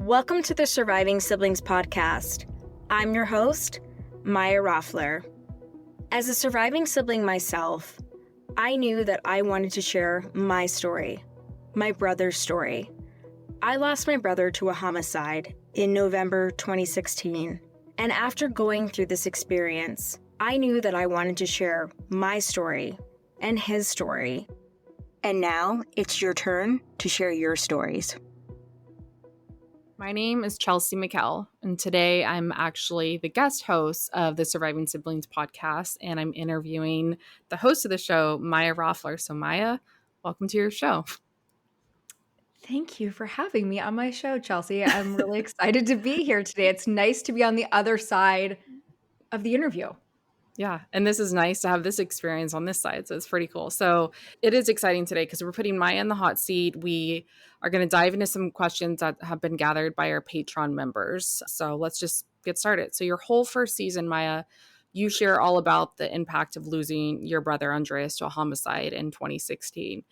Welcome to the Surviving Siblings podcast. I'm your host, Maya Roffler. As a surviving sibling myself, I knew that I wanted to share my story, my brother's story. I lost my brother to a homicide in November 2016, and after going through this experience, I knew that I wanted to share my story and his story. And now it's your turn to share your stories. My name is Chelsey McHale, and today I'm actually the guest host of the Surviving Siblings podcast, and I'm interviewing the host of the show, Maya Roffler. So Maya, welcome to your show. Thank you for having me on my show, Chelsey. I'm really excited to be here today. It's nice to be on the other side of the interview. Yeah, and this is nice to have this experience on this side, so it's pretty cool. So it is exciting today because we're putting Maya in the hot seat. We are going to dive into some questions that have been gathered by our Patreon members. So let's just get started. So your whole first season, Maya, you share all about the impact of losing your brother Andreas to a homicide in 2016.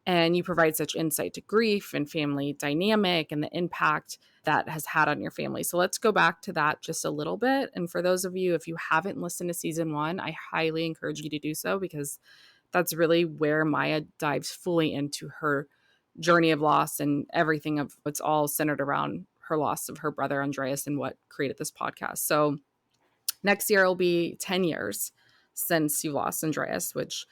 And you provide such insight to grief and family dynamic and the impact that has had on your family. So let's go back to that just a little bit. And for those of you, if you haven't listened to season 1, I highly encourage you to do so because that's really where Maya dives fully into her journey of loss and everything of what's all centered around her loss of her brother Andreas and what created this podcast. So next year will be 10 years since you lost Andreas, which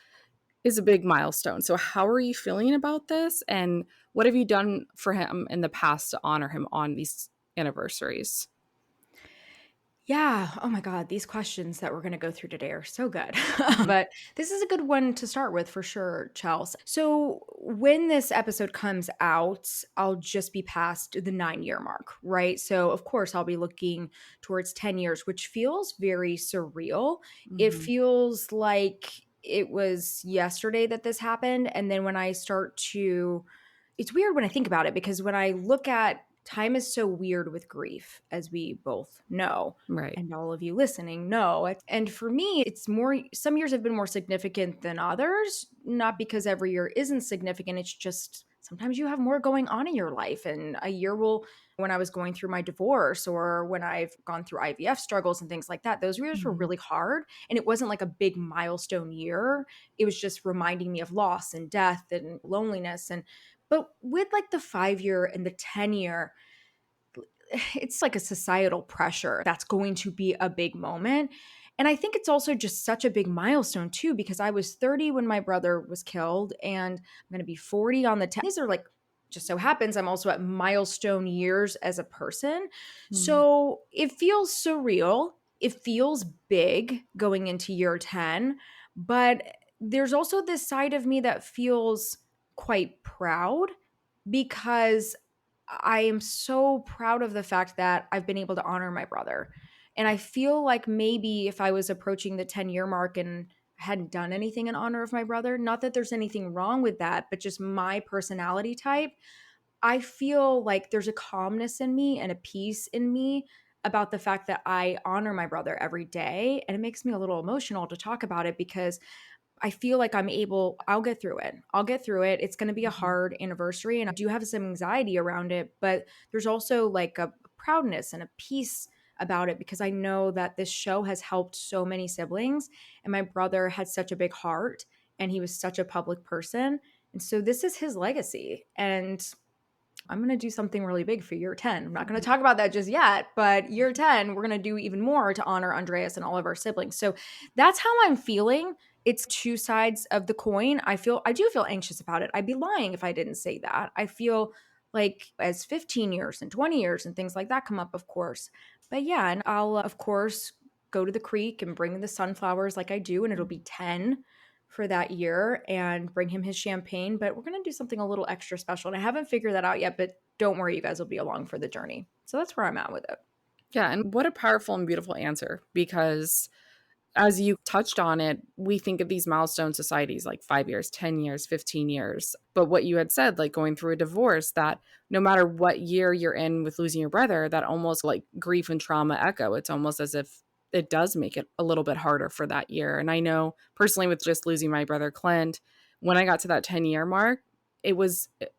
is a big milestone. So how are you feeling about this? And what have you done for him in the past to honor him on these anniversaries? Yeah. Oh my God. These questions that we're going to go through today are so good. But this is a good one to start with for sure, Chels. So when this episode comes out, I'll just be past the 9-year mark, right? So of course I'll be looking towards 10 years, which feels very surreal. It feels like it was yesterday that this happened. And then when I start to, it's weird when I think about it because when I look at time is so weird with grief, as we both know. Right. And all of you listening know. And for me, it's more, some years have been more significant than others, not because every year isn't significant. It's just sometimes you have more going on in your life. And a year will, when I was going through my divorce or when I've gone through IVF struggles and things like that, those years were really hard. And it wasn't like a big milestone year. It was just reminding me of loss and death and loneliness. But with like the 5-year and the 10-year, it's like a societal pressure that's going to be a big moment. And I think it's also just such a big milestone too, because I was 30 when my brother was killed and I'm going to be 40 on the 10th. These are like, just so happens I'm also at milestone years as a person. So it feels surreal. It feels big going into year 10, but there's also this side of me that feels quite proud because I am so proud of the fact that I've been able to honor my brother. And I feel like maybe if I was approaching the 10-year mark and hadn't done anything in honor of my brother, not that there's anything wrong with that, but just my personality type, I feel like there's a calmness in me and a peace in me about the fact that I honor my brother every day. And it makes me a little emotional to talk about it because I feel like I'll get through it. I'll get through it. It's going to be a hard anniversary and I do have some anxiety around it, but there's also like a proudness and a peace about it because I know that this show has helped so many siblings and my brother had such a big heart and he was such a public person. And so this is his legacy and I'm going to do something really big for year 10. I'm not going to talk about that just yet, but year 10, we're going to do even more to honor Andreas and all of our siblings. So that's how I'm feeling. It's two sides of the coin. I do feel anxious about it. I'd be lying if I didn't say that. I feel like as 15 years and 20 years and things like that come up, of course. But yeah, and I'll, of course, go to the creek and bring the sunflowers like I do, and it'll be 10 for that year and bring him his champagne. But we're going to do something a little extra special. And I haven't figured that out yet, but don't worry, you guys will be along for the journey. So that's where I'm at with it. Yeah. And what a powerful and beautiful answer, because as you touched on it, we think of these milestone societies like 5 years, 10 years, 15 years. But what you had said, like going through a divorce, that no matter what year you're in with losing your brother, that almost like grief and trauma echo. It's almost as if it does make it a little bit harder for that year. And I know personally with just losing my brother Clint, when I got to that 10-year mark, it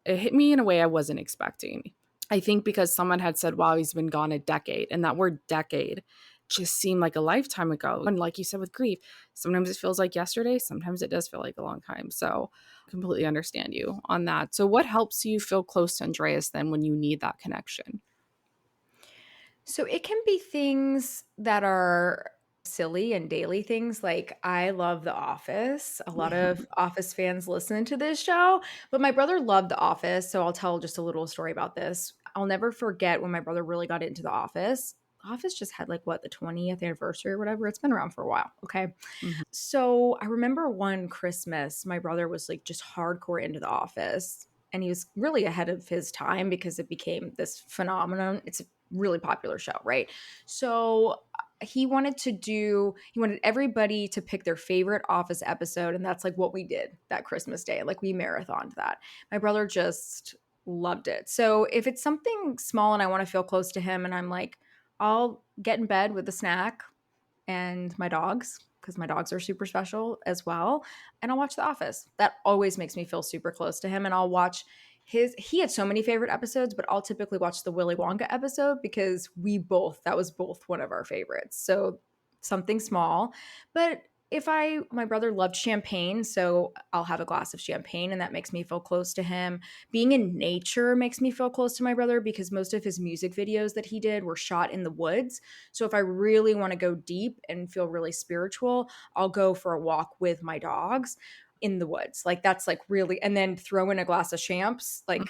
hit me in a way I wasn't expecting. I think because someone had said, wow, he's been gone a decade. And that word decade just seemed like a lifetime ago. And like you said with grief, sometimes it feels like yesterday. Sometimes it does feel like a long time. So I completely understand you on that. So what helps you feel close to Andreas then when you need that connection? So it can be things that are silly and daily things. Like I love The Office. A lot Yeah. of Office fans listen to this show, but my brother loved The Office. So I'll tell just a little story about this. I'll never forget when my brother really got into The Office. The Office just had like what, the 20th anniversary or whatever. It's been around for a while. Okay. Mhm. So I remember one Christmas, my brother was like just hardcore into The Office. And he was really ahead of his time because it became this phenomenon. It's a really popular show, right? So he wanted everybody to pick their favorite Office episode. And that's like what we did that Christmas day. Like we marathoned that. My brother just loved it. So if it's something small and I want to feel close to him and I'm like, I'll get in bed with a snack and my dogs because my dogs are super special as well. And I'll watch The Office. That always makes me feel super close to him. And I'll watch he had so many favorite episodes, but I'll typically watch the Willy Wonka episode because that was both one of our favorites. So something small. But my brother loved champagne, so I'll have a glass of champagne and that makes me feel close to him. Being in nature makes me feel close to my brother because most of his music videos that he did were shot in the woods. So if I really want to go deep and feel really spiritual, I'll go for a walk with my dogs in the woods. Like that's like really, and then throw in a glass of champs like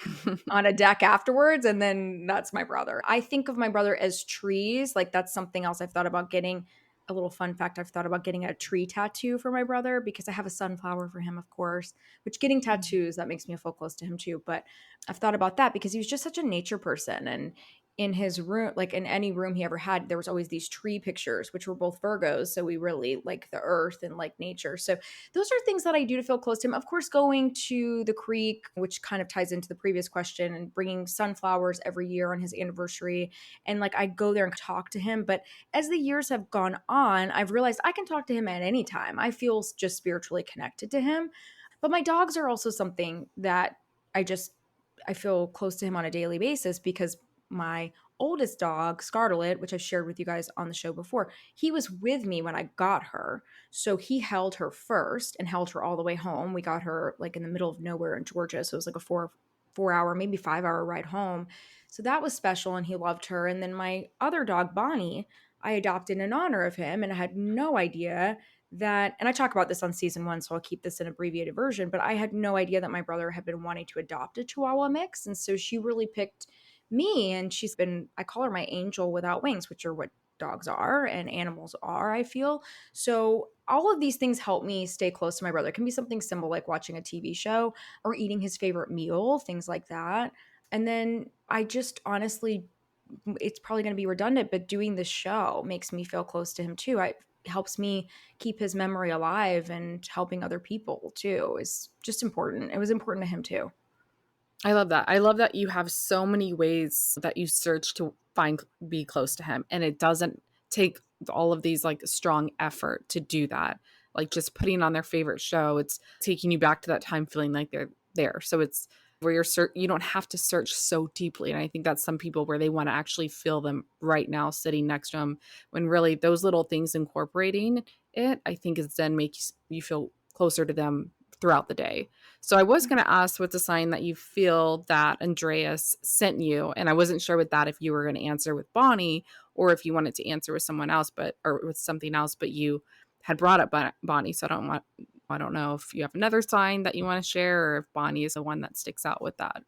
on a deck afterwards. And then that's my brother. I think of my brother as trees. Like that's something else I've thought about getting. A little fun fact, I've thought about getting a tree tattoo for my brother because I have a sunflower for him, of course, which getting tattoos, that makes me feel close to him too. But I've thought about that because he was just such a nature person. And in his room, like in any room he ever had, there was always these tree pictures, which were both Virgos. So we really like the earth and like nature. So those are things that I do to feel close to him. Of course, going to the creek, which kind of ties into the previous question, and bringing sunflowers every year on his anniversary. And like I go there and talk to him. But as the years have gone on, I've realized I can talk to him at any time. I feel just spiritually connected to him. But my dogs are also something that I just I feel close to him on a daily basis because my oldest dog, Scarlet, which I've shared with you guys on the show before, he was with me when I got her. So he held her first and held her all the way home. We got her like in the middle of nowhere in Georgia. So it was like a 4 hour, maybe 5 hour ride home. So that was special and he loved her. And then my other dog, Bonnie, I adopted in honor of him. And I had no idea that, and I talk about this on season 1, so I'll keep this an abbreviated version, but I had no idea that my brother had been wanting to adopt a Chihuahua mix. And so she really picked me, and I call her my angel without wings, which are what dogs are and animals are, I feel. So all of these things help me stay close to my brother. It can be something simple like watching a TV show or eating his favorite meal, things like that. And then I just honestly, it's probably going to be redundant, but doing this show makes me feel close to him too. It helps me keep his memory alive, and helping other people too is just important. It was important to him too. I love that. I love that you have so many ways that you search to be close to him. And it doesn't take all of these like strong effort to do that. Like just putting on their favorite show, it's taking you back to that time feeling like they're there. So it's where you don't have to search so deeply. And I think that's some people where they want to actually feel them right now sitting next to them, when really those little things incorporating it, I think is then makes you feel closer to them throughout the day. So I was going to ask what's a sign that you feel that Andreas sent you. And I wasn't sure with that if you were going to answer with Bonnie or if you wanted to answer with someone else, or with something else, but you had brought up Bonnie. So I don't know if you have another sign that you want to share or if Bonnie is the one that sticks out with that.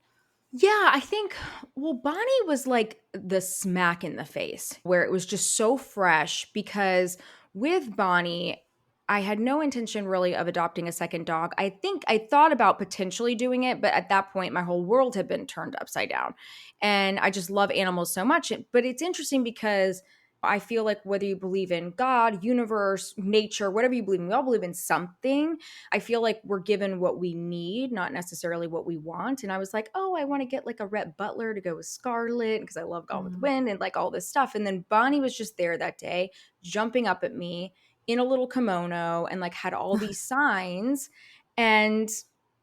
Yeah, I think, well, Bonnie was like the smack in the face where it was just so fresh because with Bonnie, I had no intention really of adopting a second dog. I think I thought about potentially doing it, but at that point, my whole world had been turned upside down. And I just love animals so much. But it's interesting because I feel like whether you believe in God, universe, nature, whatever you believe in, we all believe in something. I feel like we're given what we need, not necessarily what we want. And I was like, oh, I want to get like a Rhett Butler to go with Scarlet because I love Gone with the Wind and like all this stuff. And then Bonnie was just there that day, jumping up at me in a little kimono and like had all these signs. And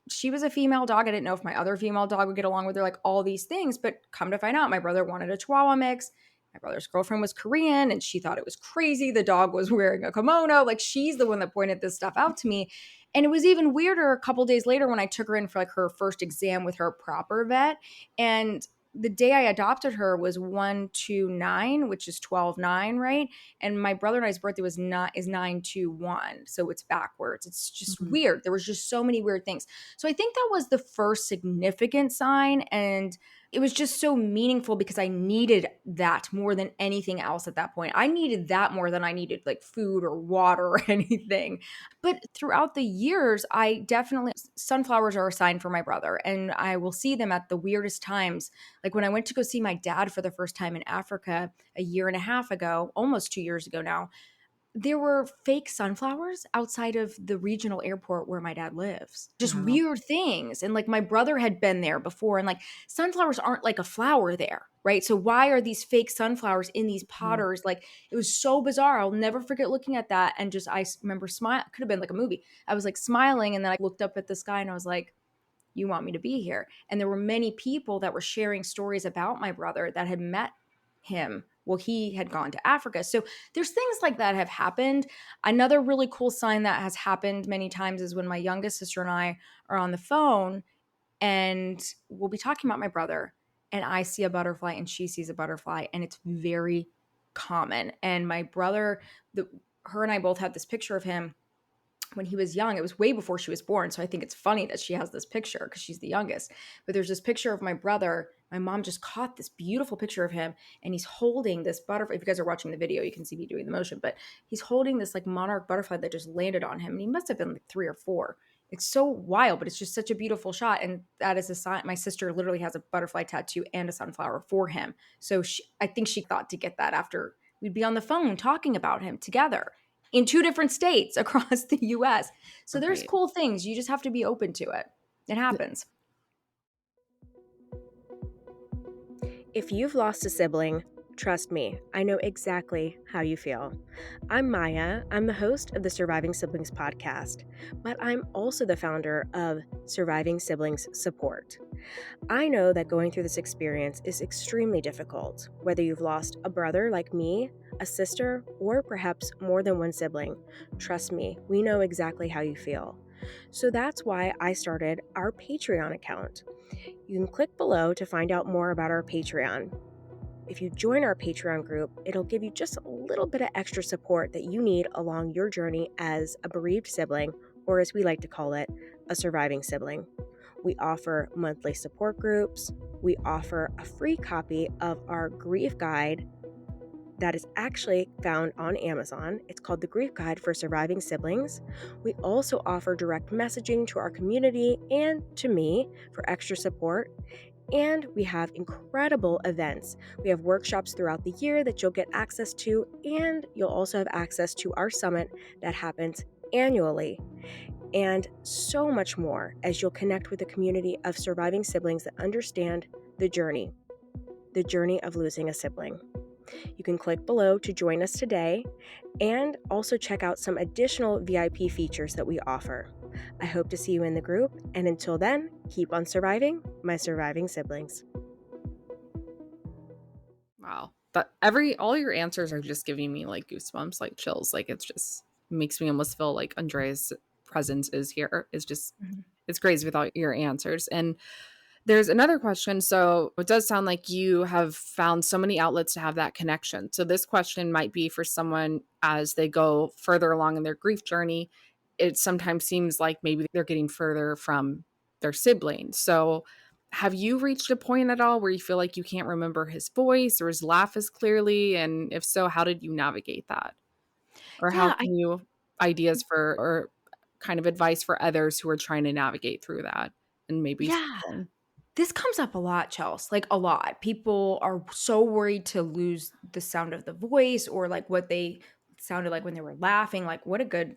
she was a female dog. I didn't know if my other female dog would get along with her, like all these things. But come to find out, my brother wanted a Chihuahua mix. My brother's girlfriend was Korean and she thought it was crazy. The dog was wearing a kimono. Like she's the one that pointed this stuff out to me. And it was even weirder a couple days later when I took her in for like her first exam with her proper vet. And the day I adopted her was 1/2/9, which is 12/9, right? And my brother and I's birthday was not is 9/2/1, so it's backwards. It's just Mhm. weird. There was just so many weird things. So I think that was the first significant sign, and it was just so meaningful because I needed that more than anything else at that point. I needed that more than I needed like food or water or anything. But throughout the years, I definitely sunflowers are a sign for my brother, and I will see them at the weirdest times. Like when I went to go see my dad for the first time in Africa a year and a half ago, almost 2 years ago now, there were fake sunflowers outside of the regional airport where my dad lives. Just Wow. weird things. And like my brother had been there before, and like sunflowers aren't like a flower there, right? So why are these fake sunflowers in these Mhm. potters? Like it was so bizarre. I'll never forget looking at that and just remember smile. Could have been like a movie. I was like smiling, and then I looked up at the sky and I was like, you want me to be here? And there were many people that were sharing stories about my brother that had met him. Well, he had gone to Africa. So there's things like that have happened. Another really cool sign that has happened many times is when my youngest sister and I are on the phone and we'll be talking about my brother and I see a butterfly and she sees a butterfly and it's very common. And my brother, her and I both have this picture of him when he was young. It was way before she was born. So I think it's funny that she has this picture because she's the youngest. But there's this picture of my brother. My mom just caught this beautiful picture of him and he's holding this butterfly. If you guys are watching the video, you can see me doing the motion, but he's holding this like monarch butterfly that just landed on him. And he must have been like 3 or 4. It's so wild, but it's just such a beautiful shot. And that is a sign. My sister literally has a butterfly tattoo and a sunflower for him. So I think she thought to get that after we'd be on the phone talking about him together in 2 different states across the US. So there's Right. cool things. You just have to be open to it. It happens. If you've lost a sibling, trust me, I know exactly how you feel. I'm Maya. I'm the host of the Surviving Siblings podcast, but I'm also the founder of Surviving Siblings Support. I know that going through this experience is extremely difficult, whether you've lost a brother like me, a sister, or perhaps more than one sibling. Trust me, we know exactly how you feel. So that's why I started our Patreon account. You can click below to find out more about our Patreon. If you join our Patreon group, it'll give you just a little bit of extra support that you need along your journey as a bereaved sibling, or as we like to call it, a surviving sibling. We offer monthly support groups. We offer a free copy of our grief guide that is actually found on Amazon. It's called the Grief Guide for Surviving Siblings. We also offer direct messaging to our community and to me for extra support. And we have incredible events. We have workshops throughout the year that you'll get access to, and you'll also have access to our summit that happens annually. And so much more as you'll connect with a community of surviving siblings that understand the journey of losing a sibling. You can click below to join us today and also check out some additional VIP features that we offer. I hope to see you in the group, and until then, keep on surviving, my surviving siblings. Wow. All your answers are just giving me like goosebumps, like chills. Like it's just makes me almost feel like Andreas' presence is here. It's crazy with all your answers. And there's another question. So it does sound like you have found so many outlets to have that connection. So this question might be for someone as they go further along in their grief journey. It sometimes seems like maybe they're getting further from their sibling. So have you reached a point at all where you feel like you can't remember his voice or his laugh as clearly? And if so, how did you navigate that? Or how Yeah, can you ideas for or kind of advice for others who are trying to navigate through that and maybe yeah. struggling? This comes up a lot, Chelsey, like a lot. People are so worried to lose the sound of the voice or like what they sounded like when they were laughing. Like,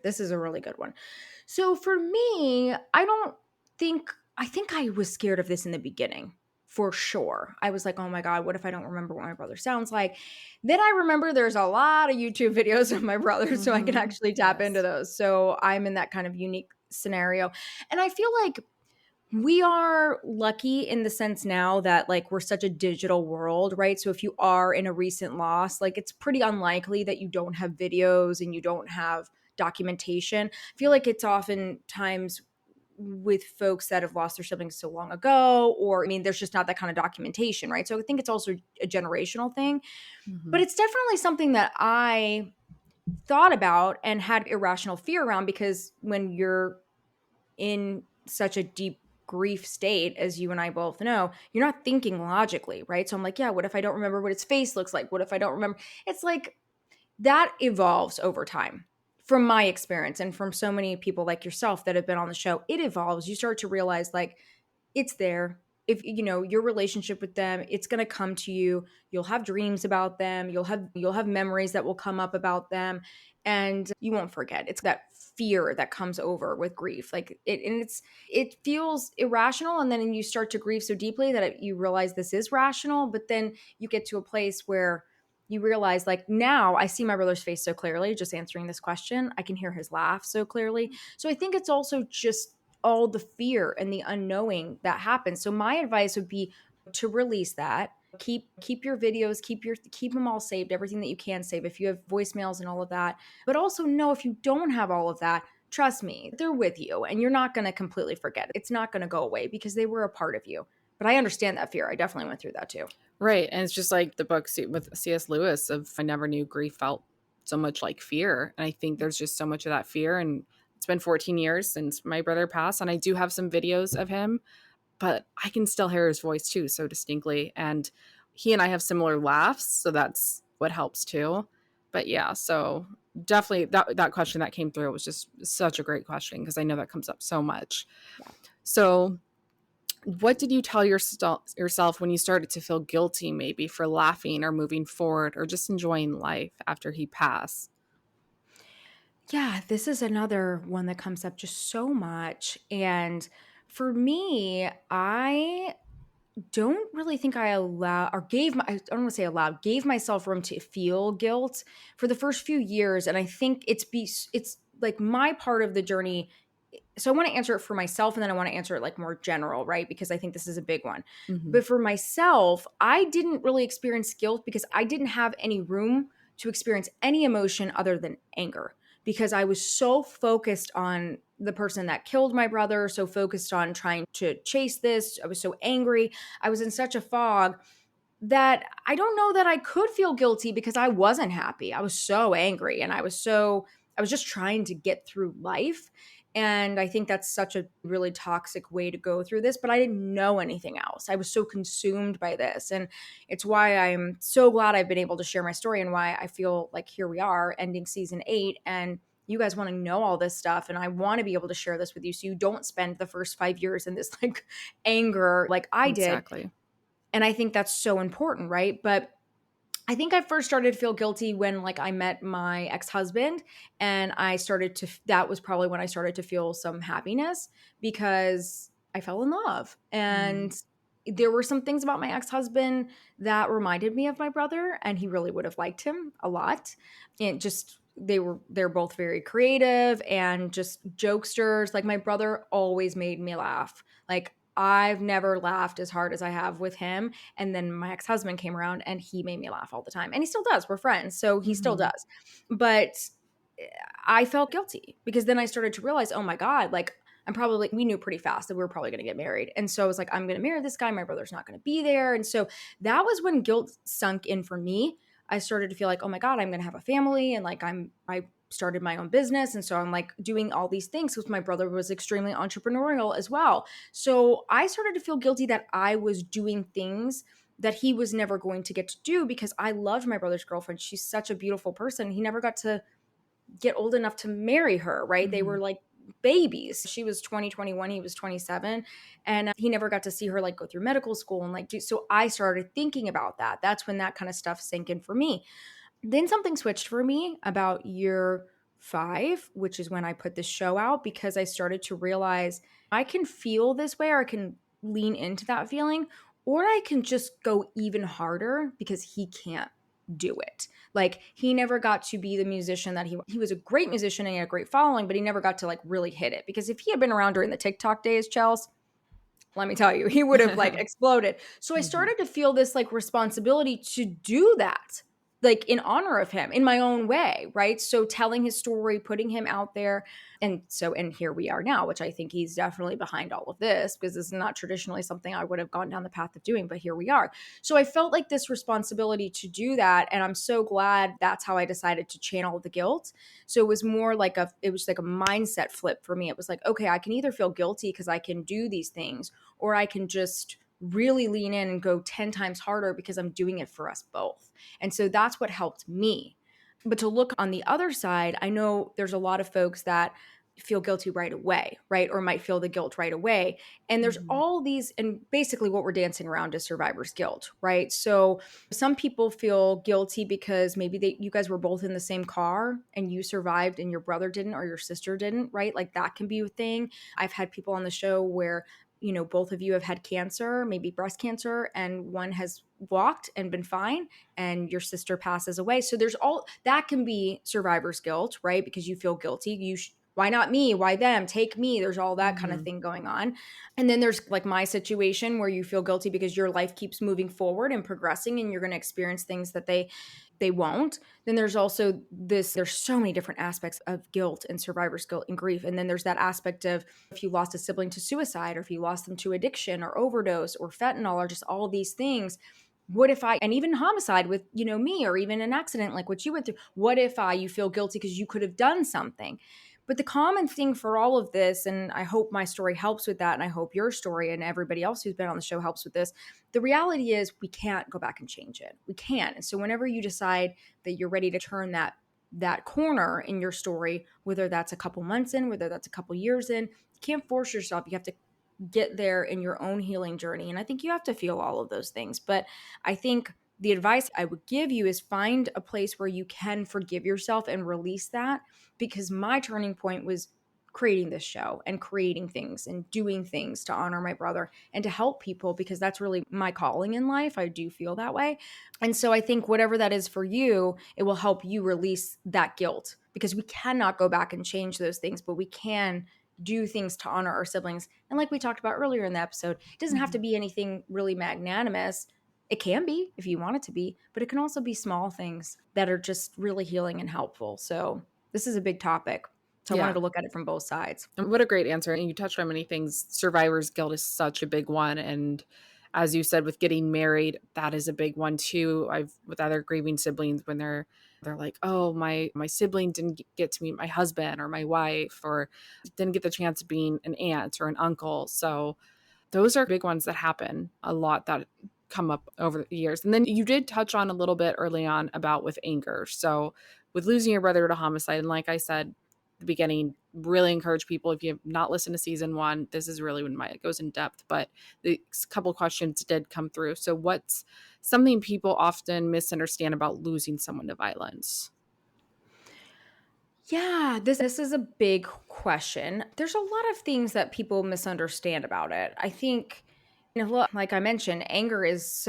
this is a really good one. So for me, I think I was scared of this in the beginning for sure. I was like, oh my God, what if I don't remember what my brother sounds like? Then I remember there's a lot of YouTube videos of my brother, so I can Mhm. actually tap into Yes. those. So I'm in that kind of unique scenario. And I feel like We are lucky in the sense now that like we're such a digital world, right? So if you are in a recent loss, like it's pretty unlikely that you don't have videos and you don't have documentation. I feel like it's oftentimes with folks that have lost their siblings so long ago, or I mean, there's just not that kind of documentation, right? So I think it's also a generational thing, but Mhm. it's definitely something that I thought about and had irrational fear around because when you're in such a deep grief state, as you and I both know, you're not thinking logically, right? So I'm like, yeah, what if I don't remember what its face looks like? What if I don't remember? It's like that evolves over time. From my experience and from so many people like yourself that have been on the show, it evolves. You start to realize like it's there. If you know your relationship with them, it's going to come to you. You'll have dreams about them. You'll have memories that will come up about them, and you won't forget. It's that fear that comes over with grief, like it feels irrational, and then you start to grieve so deeply that you realize this is rational. But then you get to a place where you realize, like, now I see my brother's face so clearly. Just answering this question, I can hear his laugh so clearly. So I think it's also just all the fear and the unknowing that happens. So my advice would be to release that. Keep your videos, keep them all saved, everything that you can save if you have voicemails and all of that. But also know if you don't have all of that, trust me, they're with you and you're not going to completely forget it. It's not going to go away because they were a part of you. But I understand that fear. I definitely went through that too. Right. And it's just like the book with C.S. Lewis of I never knew grief felt so much like fear. And I think there's just so much of that fear. And it's been 14 years since my brother passed. And I do have some videos of him, but I can still hear his voice too, so distinctly. And he and I have similar laughs. So that's what helps too. But yeah, so definitely that question that came through was just such a great question because I know that comes up so much. Yeah. So what did you tell yourself when you started to feel guilty, maybe for laughing or moving forward or just enjoying life after he passed? Yeah, this is another one that comes up just so much. And for me, I don't really think I allow or I don't want to say allowed, gave myself room to feel guilt for the first few years. And I think it's like my part of the journey. So I want to answer it for myself and then I want to answer it like more general, right? Because I think this is a big one. Hmm. But for myself, I didn't really experience guilt because I didn't have any room to experience any emotion other than anger because I was so focused on the person that killed my brother, so focused on trying to chase this. I was so angry. I was in such a fog that I don't know that I could feel guilty because I wasn't happy. I was so angry and I was just trying to get through life. And I think that's such a really toxic way to go through this, but I didn't know anything else. I was so consumed by this. And it's why I'm so glad I've been able to share my story and why I feel like here we are ending season 8 and you guys want to know all this stuff and I want to be able to share this with you so you don't spend the first 5 years in this like anger like I did. Exactly. And I think that's so important, right? But I think I first started to feel guilty when like I met my ex-husband and that was probably when I started to feel some happiness because I fell in love. Mm. And there were some things about my ex-husband that reminded me of my brother and he really would have liked him a lot. And just they're both very creative and just jokesters. Like my brother always made me laugh. Like I've never laughed as hard as I have with him. And then my ex-husband came around and he made me laugh all the time. And he still does. We're friends. So he still Mhm. does. But I felt guilty because then I started to realize, oh my God, like we knew pretty fast that we were probably going to get married. And so I was like, I'm going to marry this guy. My brother's not going to be there. And so that was when guilt sunk in for me. I started to feel like, oh my God, I'm going to have a family. And like I started my own business. And so I'm like doing all these things because my brother was extremely entrepreneurial as well. So I started to feel guilty that I was doing things that he was never going to get to do because I loved my brother's girlfriend. She's such a beautiful person. He never got to get old enough to marry her, right? They were Mhm. like babies. She was 2021, he was 27, and he never got to see her like go through medical school and like do. So I started thinking about that. That's when that kind of stuff sank in for me. Then something switched for me about year 5, which is when I put this show out because I started to realize I can feel this way or I can lean into that feeling or I can just go even harder because he can't do it. Like he never got to be the musician that he was a great musician and he had a great following, but he never got to like really hit it because if he had been around during the TikTok days, Chels, let me tell you, he would have like exploded. So I started to feel this like responsibility to do that, like in honor of him in my own way, right? So telling his story, putting him out there. And here we are now, which I think he's definitely behind all of this, because this is not traditionally something I would have gone down the path of doing, but here we are. So I felt like this responsibility to do that. And I'm so glad that's how I decided to channel the guilt. So it was more like it was like a mindset flip for me. It was like, okay, I can either feel guilty because I can do these things, or I can just really lean in and go 10 times harder because I'm doing it for us both. And so that's what helped me. But to look on the other side, I know there's a lot of folks that feel guilty right away, right? Or might feel the guilt right away. And there's all these, and basically what we're dancing around is survivor's guilt, right? So some people feel guilty because maybe you guys were both in the same car and you survived and your brother didn't, or your sister didn't, right? Like that can be a thing. I've had people on the show where, you know, both of you have had cancer, maybe breast cancer, and one has walked and been fine and your sister passes away. So there's all that can be survivor's guilt, right? Because you feel guilty. Why not me? Why them? Take me. There's all that kind of thing going on. And then there's like my situation where you feel guilty because your life keeps moving forward and progressing and you're going to experience things that they won't. Then there's also there's so many different aspects of guilt and survivor's guilt and grief. And then there's that aspect of if you lost a sibling to suicide, or if you lost them to addiction or overdose or fentanyl, or just all of these things. And even homicide with, you know, me, or even an accident like what you went through. What if you feel guilty because you could have done something? But the common thing for all of this, and I hope my story helps with that, and I hope your story and everybody else who's been on the show helps with this, the reality is we can't go back and change it. We can't. And so whenever you decide that you're ready to turn that corner in your story, whether that's a couple months in, whether that's a couple years in, you can't force yourself. You have to get there in your own healing journey. And I think you have to feel all of those things. But I think the advice I would give you is find a place where you can forgive yourself and release that, because my turning point was creating this show and creating things and doing things to honor my brother and to help people, because that's really my calling in life. I do feel that way. And so I think whatever that is for you, it will help you release that guilt, because we cannot go back and change those things, but we can do things to honor our siblings. And like we talked about earlier in the episode, it doesn't have to be anything really magnanimous. It can be if you want it to be, but it can also be small things that are just really healing and helpful. So this is a big topic. So I wanted to look at it from both sides. And what a great answer. And you touched on many things. Survivor's guilt is such a big one. And as you said, with getting married, that is a big one too. With other grieving siblings, when they're like, oh, my sibling didn't get to meet my husband or my wife, or didn't get the chance of being an aunt or an uncle. So those are big ones that happen a lot, that come up over the years. And then you did touch on a little bit early on about with anger. So with losing your brother to homicide, and like I said, the beginning, really encourage people, if you have not listened to season 1, this is really when Maya goes in depth, but the couple questions did come through. So what's something people often misunderstand about losing someone to violence? Yeah, this is a big question. There's a lot of things that people misunderstand about it. I think, you know, like I mentioned, anger is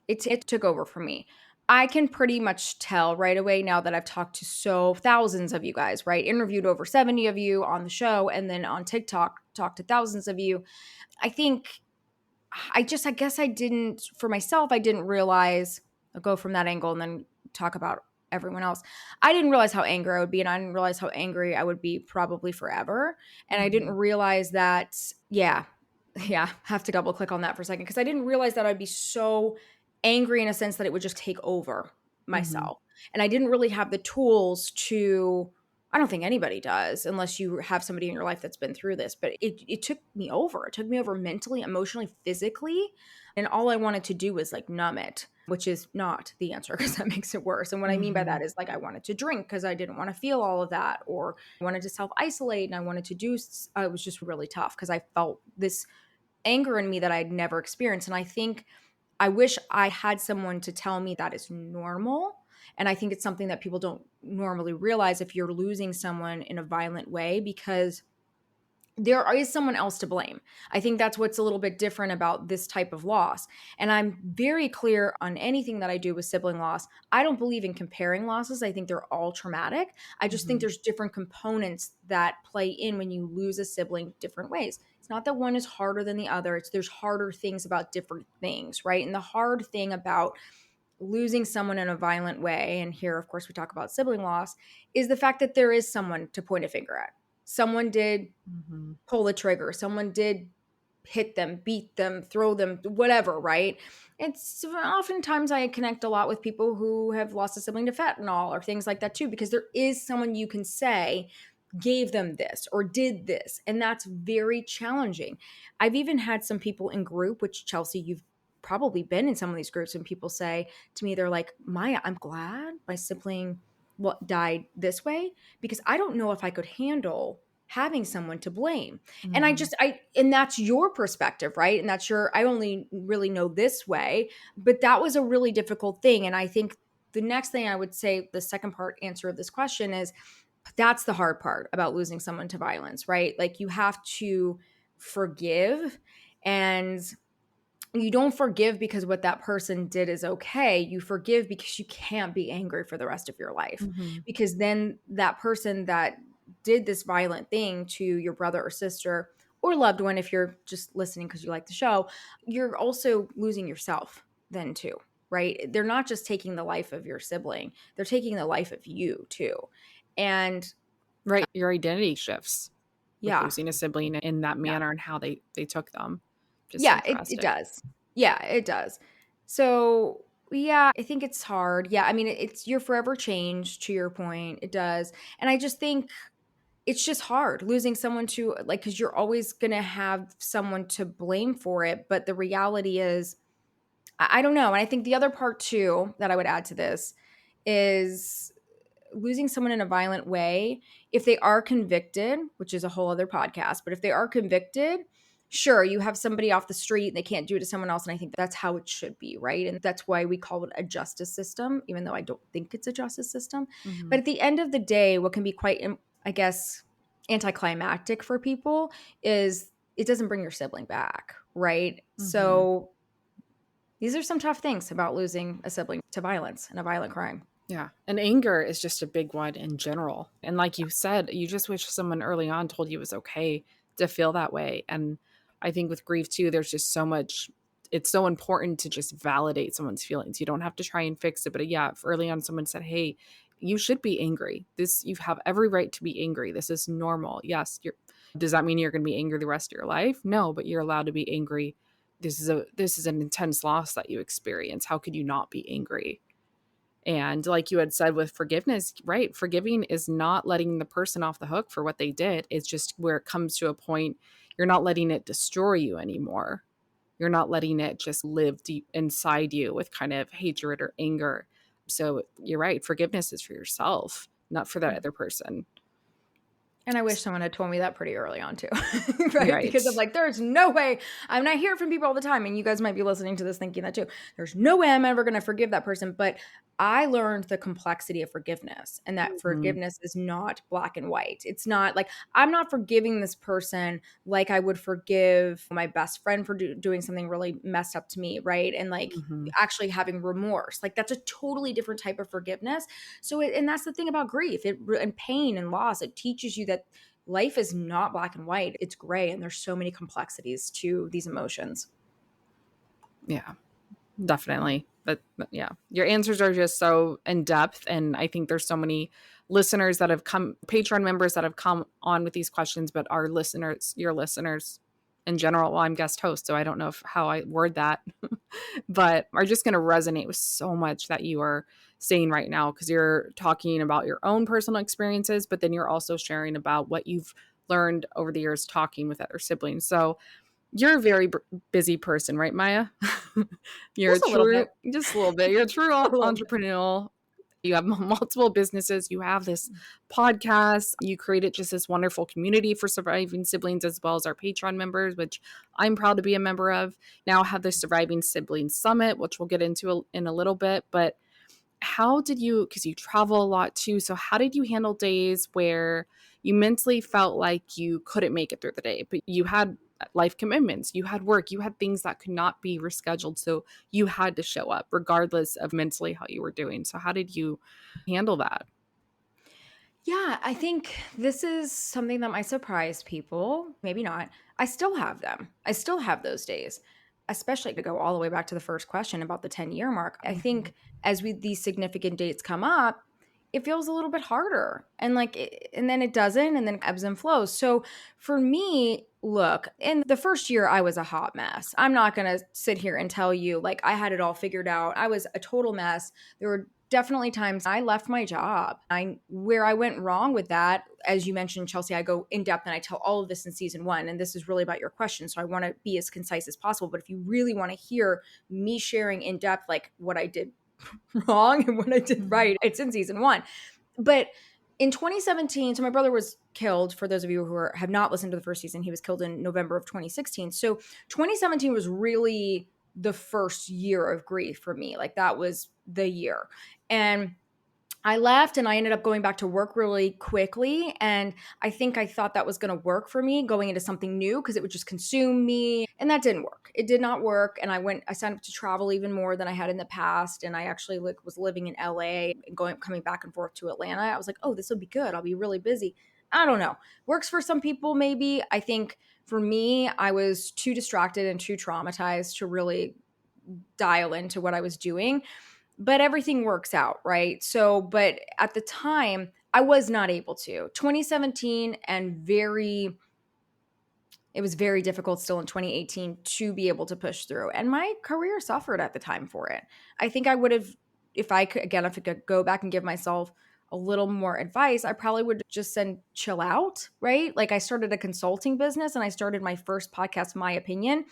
it took over for me. I can pretty much tell right away now that I've talked to thousands of you guys, right? Interviewed over 70 of you on the show, and then on TikTok talked to thousands of you. I think I guess I didn't, for myself, I didn't realize, I'll go from that angle and then talk about everyone else. I didn't realize how angry I would be, and I didn't realize how angry I would be probably forever. And I didn't realize that, have to double click on that for a second, because I didn't realize that I'd be so angry in a sense that it would just take over myself. And I didn't really have the tools to, I don't think anybody does unless you have somebody in your life that's been through this, but it took me over. It took me over mentally, emotionally, physically. And all I wanted to do was like numb it, which is not the answer, because that makes it worse. And what I mean by that is like I wanted to drink because I didn't want to feel all of that, or I wanted to self-isolate, and I wanted to it was just really tough because I felt this anger in me that I'd never experienced. And I think I wish I had someone to tell me that is normal. And I think it's something that people don't normally realize if you're losing someone in a violent way, because there is someone else to blame. I think that's what's a little bit different about this type of loss. And I'm very clear on anything that I do with sibling loss. I don't believe in comparing losses. I think they're all traumatic. I just think there's different components that play in when you lose a sibling different ways. It's not that one is harder than the other. It's there's harder things about different things, right? And the hard thing about losing someone in a violent way, and here, of course, we talk about sibling loss, is the fact that there is someone to point a finger at. Someone did pull the trigger. Someone did hit them, beat them, throw them, whatever, right? It's oftentimes I connect a lot with people who have lost a sibling to fentanyl or things like that too, because there is someone you can say gave them this or did this. And that's very challenging. I've even had some people in group, which Chelsey, you've probably been in some of these groups, and people say to me, they're like, Maya, I'm glad my sibling died this way because I don't know if I could handle having someone to blame. And and that's your perspective, right? And that's I only really know this way, but that was a really difficult thing. And I think the next thing I would say, the second part answer of this question is that's the hard part about losing someone to violence, right? Like you have to forgive, and you don't forgive because what that person did is okay. You forgive because you can't be angry for the rest of your life. Because then that person that did this violent thing to your brother or sister or loved one, if you're just listening because you like the show, you're also losing yourself then too, right? They're not just taking the life of your sibling, they're taking the life of you too. And Right. Your identity shifts with yeah, losing a sibling in that manner and how they took them. Just so yeah, it drastic. does. Yeah, it does. So yeah, I think it's hard. Yeah, I mean, it's you're forever changed to your point. It does. And I just think it's just hard losing someone to like, because you're always going to have someone to blame for it. But the reality is, I don't know. And I think the other part too that I would add to this is losing someone in a violent way, if they are convicted, which is a whole other podcast, but if they are convicted, sure, you have somebody off the street and they can't do it to someone else. And I think that's how it should be, right? And that's why we call it a justice system, even though I don't think it's a justice system. But at the end of the day, what can be quite, I guess, anticlimactic for people is it doesn't bring your sibling back, right? So these are some tough things about losing a sibling to violence and a violent crime. Yeah. And anger is just a big one in general. And like you said, you just wish someone early on told you it was okay to feel that way. And I think with grief too, there's just so much, it's so important to just validate someone's feelings. You don't have to try and fix it. But yeah, if early on someone said, hey, you should be angry. You have every right to be angry. This is normal. Yes. Does that mean you're going to be angry the rest of your life? No, but you're allowed to be angry. This is an intense loss that you experience. How could you not be angry? And like you had said with forgiveness, right? Forgiving is not letting the person off the hook for what they did. It's just where it comes to a point, you're not letting it destroy you anymore. You're not letting it just live deep inside you with kind of hatred or anger. So you're right. Forgiveness is for yourself, not for that other person. And I wish someone had told me that pretty early on too, right? Right. Because I'm like, there's no way. I'm not hearing from people all the time. And you guys might be listening to this thinking that too. There's no way I'm ever going to forgive that person. But I learned the complexity of forgiveness, and that forgiveness is not black and white. It's not like I'm not forgiving this person like I would forgive my best friend for doing something really messed up to me, right? And like actually having remorse. Like that's a totally different type of forgiveness. So, and that's the thing about grief and pain and loss. It teaches you that life is not black and white. It's gray, and there's so many complexities to these emotions. Yeah, definitely. But yeah, your answers are just so in depth. And I think there's so many listeners that have come, Patreon members that have come on with these questions, but our listeners, your listeners in general, well, I'm guest host, so I don't know how I word that, but are just going to resonate with so much that you are saying right now, because you're talking about your own personal experiences, but then you're also sharing about what you've learned over the years talking with other siblings. So you're a very busy person, right, Maya? You're Just a little bit. just a little bit. You're a true little entrepreneurial. You have multiple businesses. You have this podcast. You created just this wonderful community for surviving siblings, as well as our Patreon members, which I'm proud to be a member of. Now have the Surviving Siblings Summit, which we'll get into in a little bit. But how did you, because you travel a lot too, so how did you handle days where you mentally felt like you couldn't make it through the day, but you had life commitments, you had work, you had things that could not be rescheduled, so you had to show up regardless of mentally how you were doing? So how did you handle that? Yeah, I think this is something that might surprise people. Maybe not. I still have them. I still have those days, especially to go all the way back to the first question about the 10-year mark. I think as these significant dates come up, it feels a little bit harder, and and then it doesn't, and then it ebbs and flows. So for me, look, in the first year, I was a hot mess. I'm not going to sit here and tell you like I had it all figured out. I was a total mess. There were definitely times I left my job. Where I went wrong with that, as you mentioned, Chelsey, I go in depth and I tell all of this in season 1. And this is really about your question. So I want to be as concise as possible. But if you really want to hear me sharing in depth, like what I did wrong and what I did right, it's in season 1. But in 2017, so my brother was killed. For those of you who have not listened to the first season, he was killed in November of 2016. So 2017 was really the first year of grief for me. Like that was the year. And I left and I ended up going back to work really quickly. And I think I thought that was going to work for me going into something new because it would just consume me. And that didn't work. It did not work. And I signed up to travel even more than I had in the past. And I actually was living in LA and coming back and forth to Atlanta. I was like, oh, this will be good. I'll be really busy. I don't know. Works for some people, maybe. I think for me, I was too distracted and too traumatized to really dial into what I was doing. But everything works out, right? So, but at the time, I was not able to. 2017 and it was very difficult still in 2018 to be able to push through. And my career suffered at the time for it. I think I would have, if I could go back and give myself a little more advice, I probably would just chill out, right? Like I started a consulting business and I started my first podcast, My Opinion.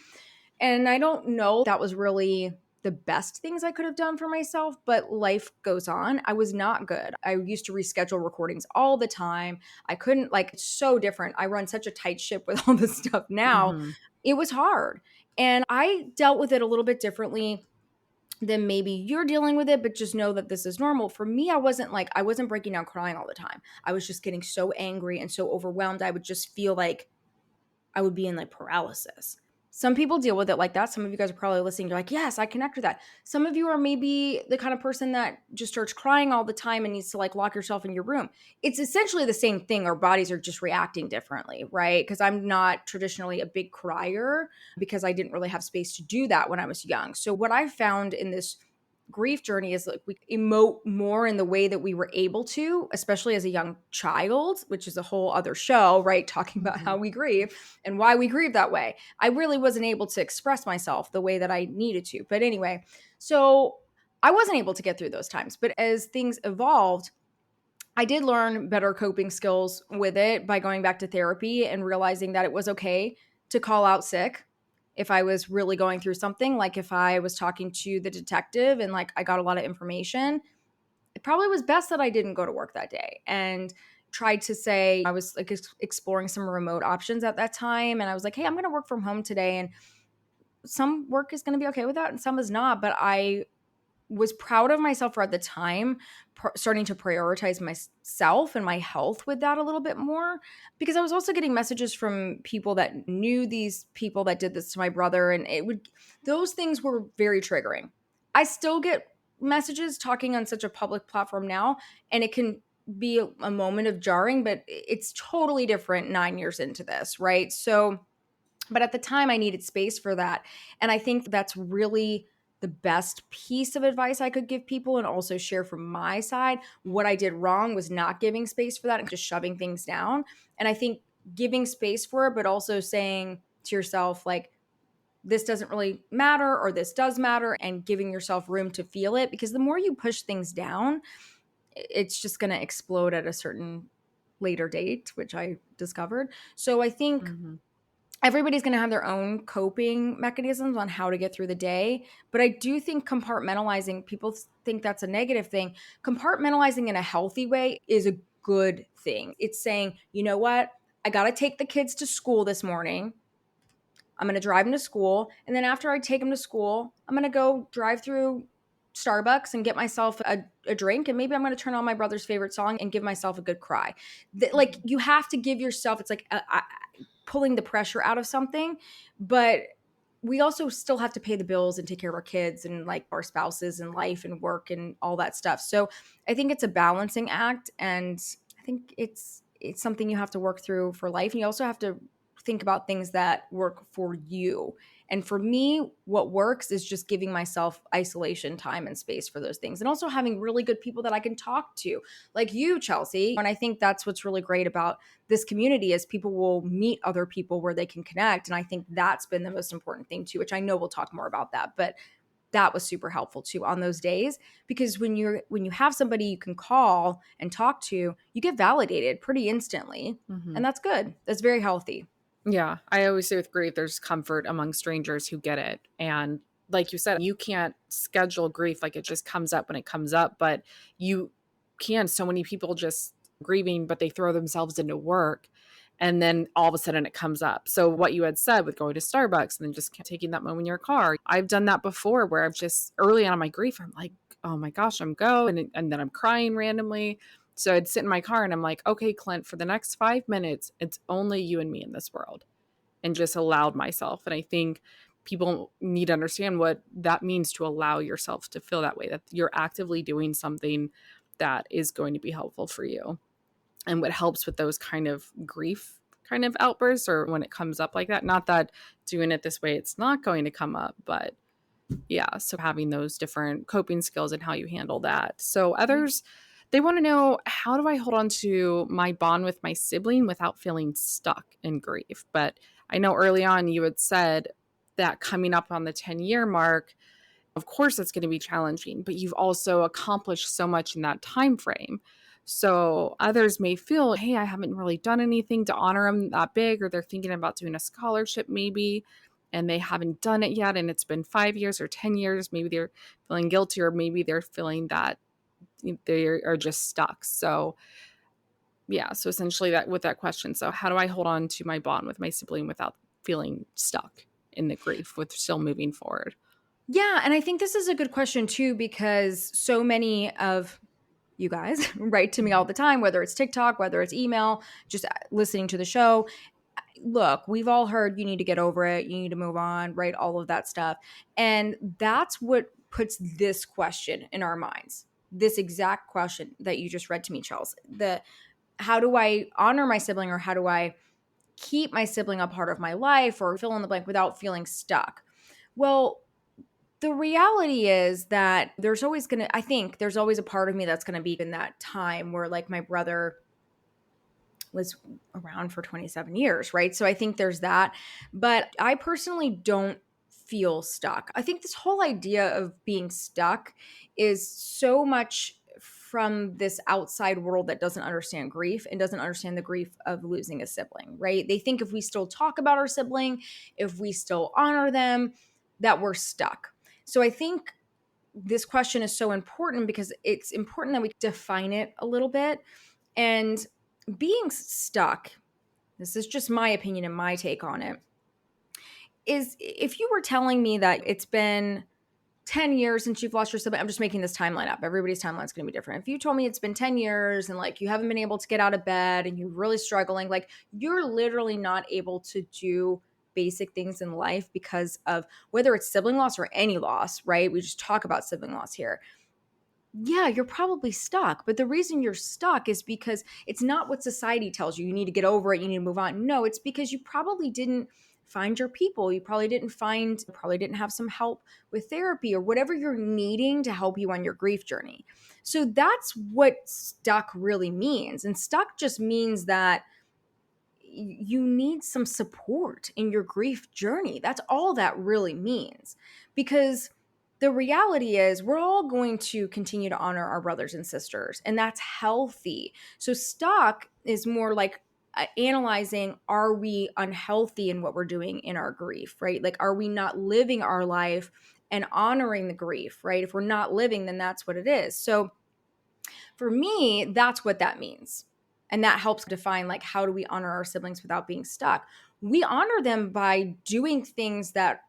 And I don't know that was really the best things I could have done for myself, but life goes on. I was not good. I used to reschedule recordings all the time. I couldn't, like, it's so different. I run such a tight ship with all this stuff now. Mm-hmm. It was hard. And I dealt with it a little bit differently than maybe you're dealing with it, but just know that this is normal. For me, I wasn't breaking down crying all the time. I was just getting so angry and so overwhelmed. I would just feel like I would be in like paralysis. Some people deal with it like that. Some of you guys are probably listening. You're like, yes, I connect with that. Some of you are maybe the kind of person that just starts crying all the time and needs to like lock yourself in your room. It's essentially the same thing. Our bodies are just reacting differently, right? Because I'm not traditionally a big crier because I didn't really have space to do that when I was young. So what I found in this grief journey is like we emote more in the way that we were able to, especially as a young child, which is a whole other show, right? Talking about how we grieve and why we grieve that way. I really wasn't able to express myself the way that I needed to. But anyway, so I wasn't able to get through those times. But as things evolved, I did learn better coping skills with it by going back to therapy and realizing that it was okay to call out sick if I was really going through something. Like if I was talking to the detective and like I got a lot of information, it probably was best that I didn't go to work that day, and tried to say I was like exploring some remote options at that time. And I was like, hey, I'm going to work from home today. And some work is going to be okay with that and some is not. But I was proud of myself for at the time starting to prioritize myself and my health with that a little bit more, because I was also getting messages from people that knew these people that did this to my brother, and those things were very triggering. I still get messages talking on such a public platform now, and it can be a moment of jarring, but it's totally different 9 years into this, right? So, but at the time I needed space for that. And I think that's really the best piece of advice I could give people, and also share from my side. What I did wrong was not giving space for that and just shoving things down. And I think giving space for it, but also saying to yourself, like, this doesn't really matter or this does matter, and giving yourself room to feel it, because the more you push things down, it's just going to explode at a certain later date, which I discovered. So I think everybody's going to have their own coping mechanisms on how to get through the day. But I do think compartmentalizing, people think that's a negative thing. Compartmentalizing in a healthy way is a good thing. It's saying, you know what? I got to take the kids to school this morning. I'm going to drive them to school. And then after I take them to school, I'm going to go drive through Starbucks and get myself a drink. And maybe I'm going to turn on my brother's favorite song and give myself a good cry. Like, you have to give yourself, it's like pulling the pressure out of something. But we also still have to pay the bills and take care of our kids and like our spouses and life and work and all that stuff. So I think it's a balancing act. And I think it's something you have to work through for life. And you also have to think about things that work for you. And for me, what works is just giving myself isolation time and space for those things. And also having really good people that I can talk to, like you, Chelsey. And I think that's what's really great about this community is people will meet other people where they can connect. And I think that's been the most important thing too, which I know we'll talk more about that. But that was super helpful too on those days, because when you have somebody you can call and talk to, you get validated pretty instantly. Mm-hmm. And that's good. That's very healthy. Yeah. I always say with grief, there's comfort among strangers who get it. And like you said, you can't schedule grief. Like it just comes up when it comes up, but you can. So many people just grieving, but they throw themselves into work. And then all of a sudden it comes up. So what you had said with going to Starbucks and then just taking that moment in your car, I've done that before where I've just early on in my grief, I'm like, oh my gosh, I'm and then I'm crying randomly. So I'd sit in my car and I'm like, okay, Clint, for the next 5 minutes, it's only you and me in this world, and just allowed myself. And I think people need to understand what that means to allow yourself to feel that way, that you're actively doing something that is going to be helpful for you. And what helps with those kind of grief kind of outbursts, or when it comes up like that, not that doing it this way, it's not going to come up, but yeah. So having those different coping skills and how you handle that. So others, they want to know, how do I hold on to my bond with my sibling without feeling stuck in grief? But I know early on you had said that coming up on the 10-year mark, of course it's going to be challenging, but you've also accomplished so much in that time frame. So others may feel, hey, I haven't really done anything to honor them that big, or they're thinking about doing a scholarship maybe, and they haven't done it yet. And it's been 5 years or 10 years. Maybe they're feeling guilty, or maybe they're feeling that they are just stuck. So yeah, so essentially that with that question. So how do I hold on to my bond with my sibling without feeling stuck in the grief with still moving forward? Yeah. And I think this is a good question too, because so many of you guys write to me all the time, whether it's TikTok, whether it's email, just listening to the show. Look, we've all heard you need to get over it, you need to move on, right? All of that stuff. And that's what puts this question in our minds. This exact question that you just read to me, Chelsey. How do I honor my sibling, or how do I keep my sibling a part of my life, or fill in the blank, without feeling stuck? Well, the reality is that I think there's always a part of me that's going to be in that time where, like, my brother was around for 27 years, right? So I think there's that. But I personally don't feel stuck. I think this whole idea of being stuck is so much from this outside world that doesn't understand grief and doesn't understand the grief of losing a sibling, right? They think if we still talk about our sibling, if we still honor them, that we're stuck. So I think this question is so important because it's important that we define it a little bit. And being stuck, this is just my opinion and my take on it, is if you were telling me that it's been 10 years since you've lost your sibling, I'm just making this timeline up. Everybody's timeline is going to be different. If you told me it's been 10 years and like you haven't been able to get out of bed and you're really struggling, like you're literally not able to do basic things in life because of whether it's sibling loss or any loss, right? We just talk about sibling loss here. Yeah, you're probably stuck. But the reason you're stuck is because it's not what society tells you. You need to get over it. You need to move on. No, it's because you probably didn't find your people. You probably didn't have some help with therapy or whatever you're needing to help you on your grief journey. So that's what stuck really means. And stuck just means that you need some support in your grief journey. That's all that really means. Because the reality is we're all going to continue to honor our brothers and sisters, and that's healthy. So stuck is more like analyzing, are we unhealthy in what we're doing in our grief, right? Like, are we not living our life and honoring the grief, right? If we're not living, then that's what it is. So for me, that's what that means. And that helps define, like, how do we honor our siblings without being stuck? We honor them by doing things that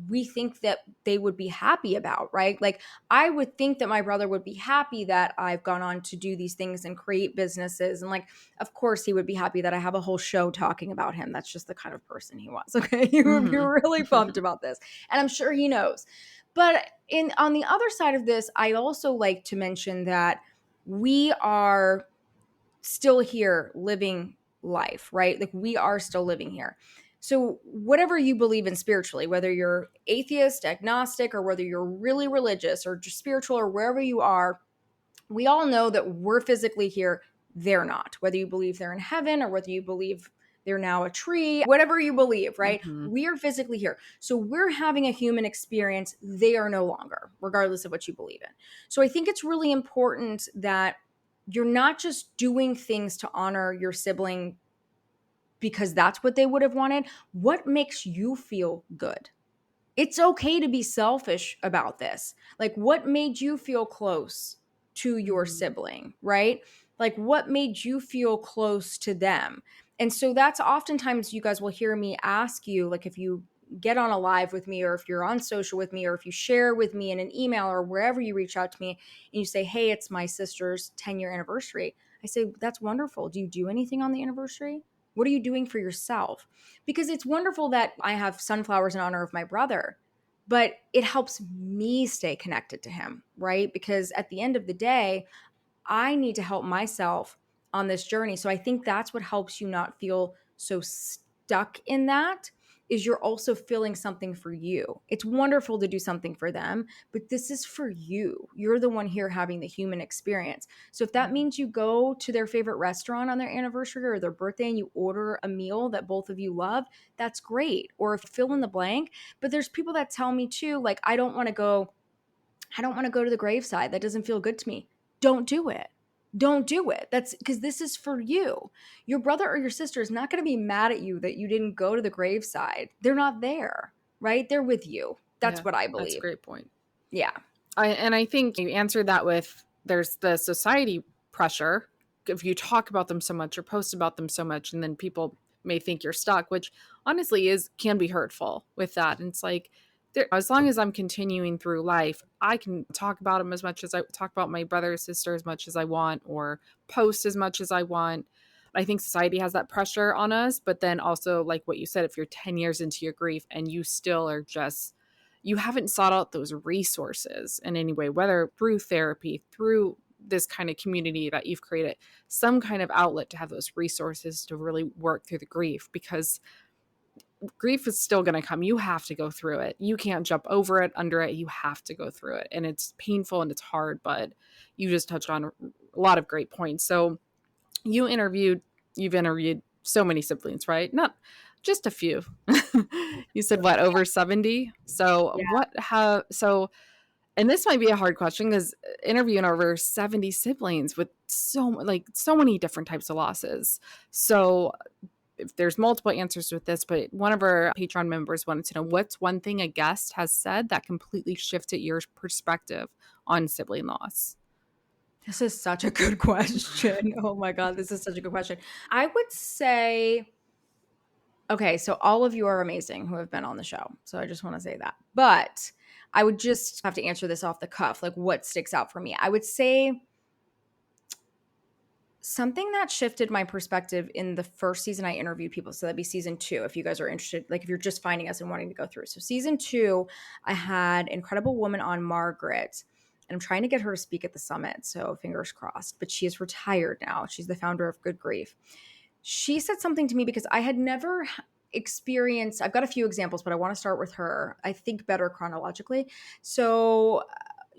we think that they would be happy about, right? Like, I would think that my brother would be happy that I've gone on to do these things and create businesses. And like, of course, he would be happy that I have a whole show talking about him. That's just the kind of person he was. Okay. He would be really pumped about this. And I'm sure he knows. But on the other side of this, I also like to mention that we are still here living life, right? Like we are still living here. So whatever you believe in spiritually, whether you're atheist, agnostic, or whether you're really religious or just spiritual or wherever you are, we all know that we're physically here. They're not. Whether you believe they're in heaven or whether you believe they're now a tree, whatever you believe, right? Mm-hmm. We are physically here. So we're having a human experience. They are no longer, regardless of what you believe in. So I think it's really important that you're not just doing things to honor your sibling because that's what they would have wanted. What makes you feel good? It's okay to be selfish about this. Like, what made you feel close to your sibling, right? Like, what made you feel close to them? And so that's oftentimes you guys will hear me ask you, like, if you get on a live with me or if you're on social with me or if you share with me in an email or wherever you reach out to me and you say, hey, it's my sister's 10-year anniversary. I say, that's wonderful. Do you do anything on the anniversary? What are you doing for yourself? Because it's wonderful that I have sunflowers in honor of my brother, but it helps me stay connected to him, right? Because at the end of the day, I need to help myself on this journey. So I think that's what helps you not feel so stuck in that is you're also feeling something for you. It's wonderful to do something for them, but this is for you. You're the one here having the human experience. So if that means you go to their favorite restaurant on their anniversary or their birthday and you order a meal that both of you love, that's great. Or fill in the blank. But there's people that tell me too, like, I don't want to go to the graveside. That doesn't feel good to me. Don't do it. Don't do it. That's because this is for you. Your brother or your sister is not going to be mad at you that you didn't go to the graveside. They're not there, right? They're with you. That's what I believe. That's a great point. Yeah. I think you answered that with there's the society pressure. If you talk about them so much or post about them so much, and then people may think you're stuck, which honestly can be hurtful with that. And it's like, as long as I'm continuing through life, I can talk about them as much as I talk about my brother or sister as much as I want, or post as much as I want. I think society has that pressure on us, but then also, like what you said, if you're 10 years into your grief and you still are just, you haven't sought out those resources in any way, whether through therapy, through this kind of community that you've created, some kind of outlet to have those resources to really work through the grief, because grief is still going to come. You have to go through it. You can't jump over it, under it. You have to go through it. And it's painful and it's hard, but you just touched on a lot of great points. So you've interviewed so many siblings, right? Not just a few. You said what, over 70? So and this might be a hard question because interviewing over 70 siblings with so many different types of losses. So if there's multiple answers with this, but one of our Patreon members wanted to know, what's one thing a guest has said that completely shifted your perspective on sibling loss? This is such a good question. Oh my God, this is such a good question. I would say, okay, so all of you are amazing who have been on the show. So I just want to say that. But I would just have to answer this off the cuff, like what sticks out for me. I would say something that shifted my perspective in the first season I interviewed people. So that'd be season 2, if you guys are interested, like if you're just finding us and wanting to go through. So season 2, I had an incredible woman on, Margaret, and I'm trying to get her to speak at the summit. So fingers crossed, but she is retired now. She's the founder of Good Grief. She said something to me because I had never experienced, I've got a few examples, but I want to start with her. I think better chronologically. So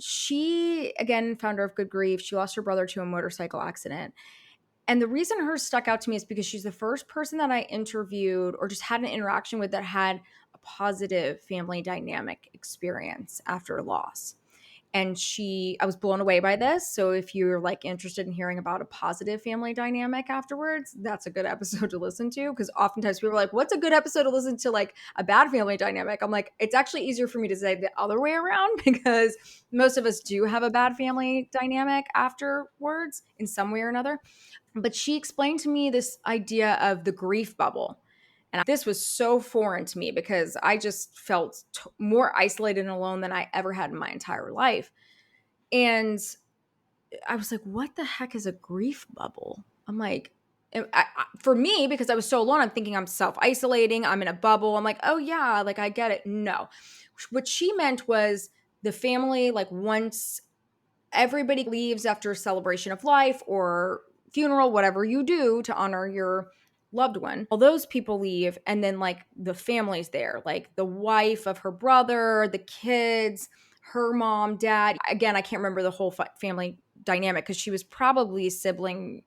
she, again, founder of Good Grief, she lost her brother to a motorcycle accident. And the reason hers stuck out to me is because she's the first person that I interviewed or just had an interaction with that had a positive family dynamic experience after loss. And I was blown away by this. So if you're like interested in hearing about a positive family dynamic afterwards, that's a good episode to listen to. Because oftentimes people are like, what's a good episode to listen to, like a bad family dynamic? I'm like, it's actually easier for me to say the other way around, because most of us do have a bad family dynamic afterwards in some way or another. But she explained to me this idea of the grief bubble. And this was so foreign to me because I just felt more isolated and alone than I ever had in my entire life. And I was like, what the heck is a grief bubble? I'm like, for me, because I was so alone, I'm thinking I'm self-isolating. I'm in a bubble. I'm like, oh yeah, like I get it. No. What she meant was the family, like once everybody leaves after a celebration of life or funeral, whatever you do to honor your loved one. All those people leave, and then like the family's there, like the wife of her brother, the kids, her mom, dad. Again, I can't remember the whole family dynamic because she was probably sibling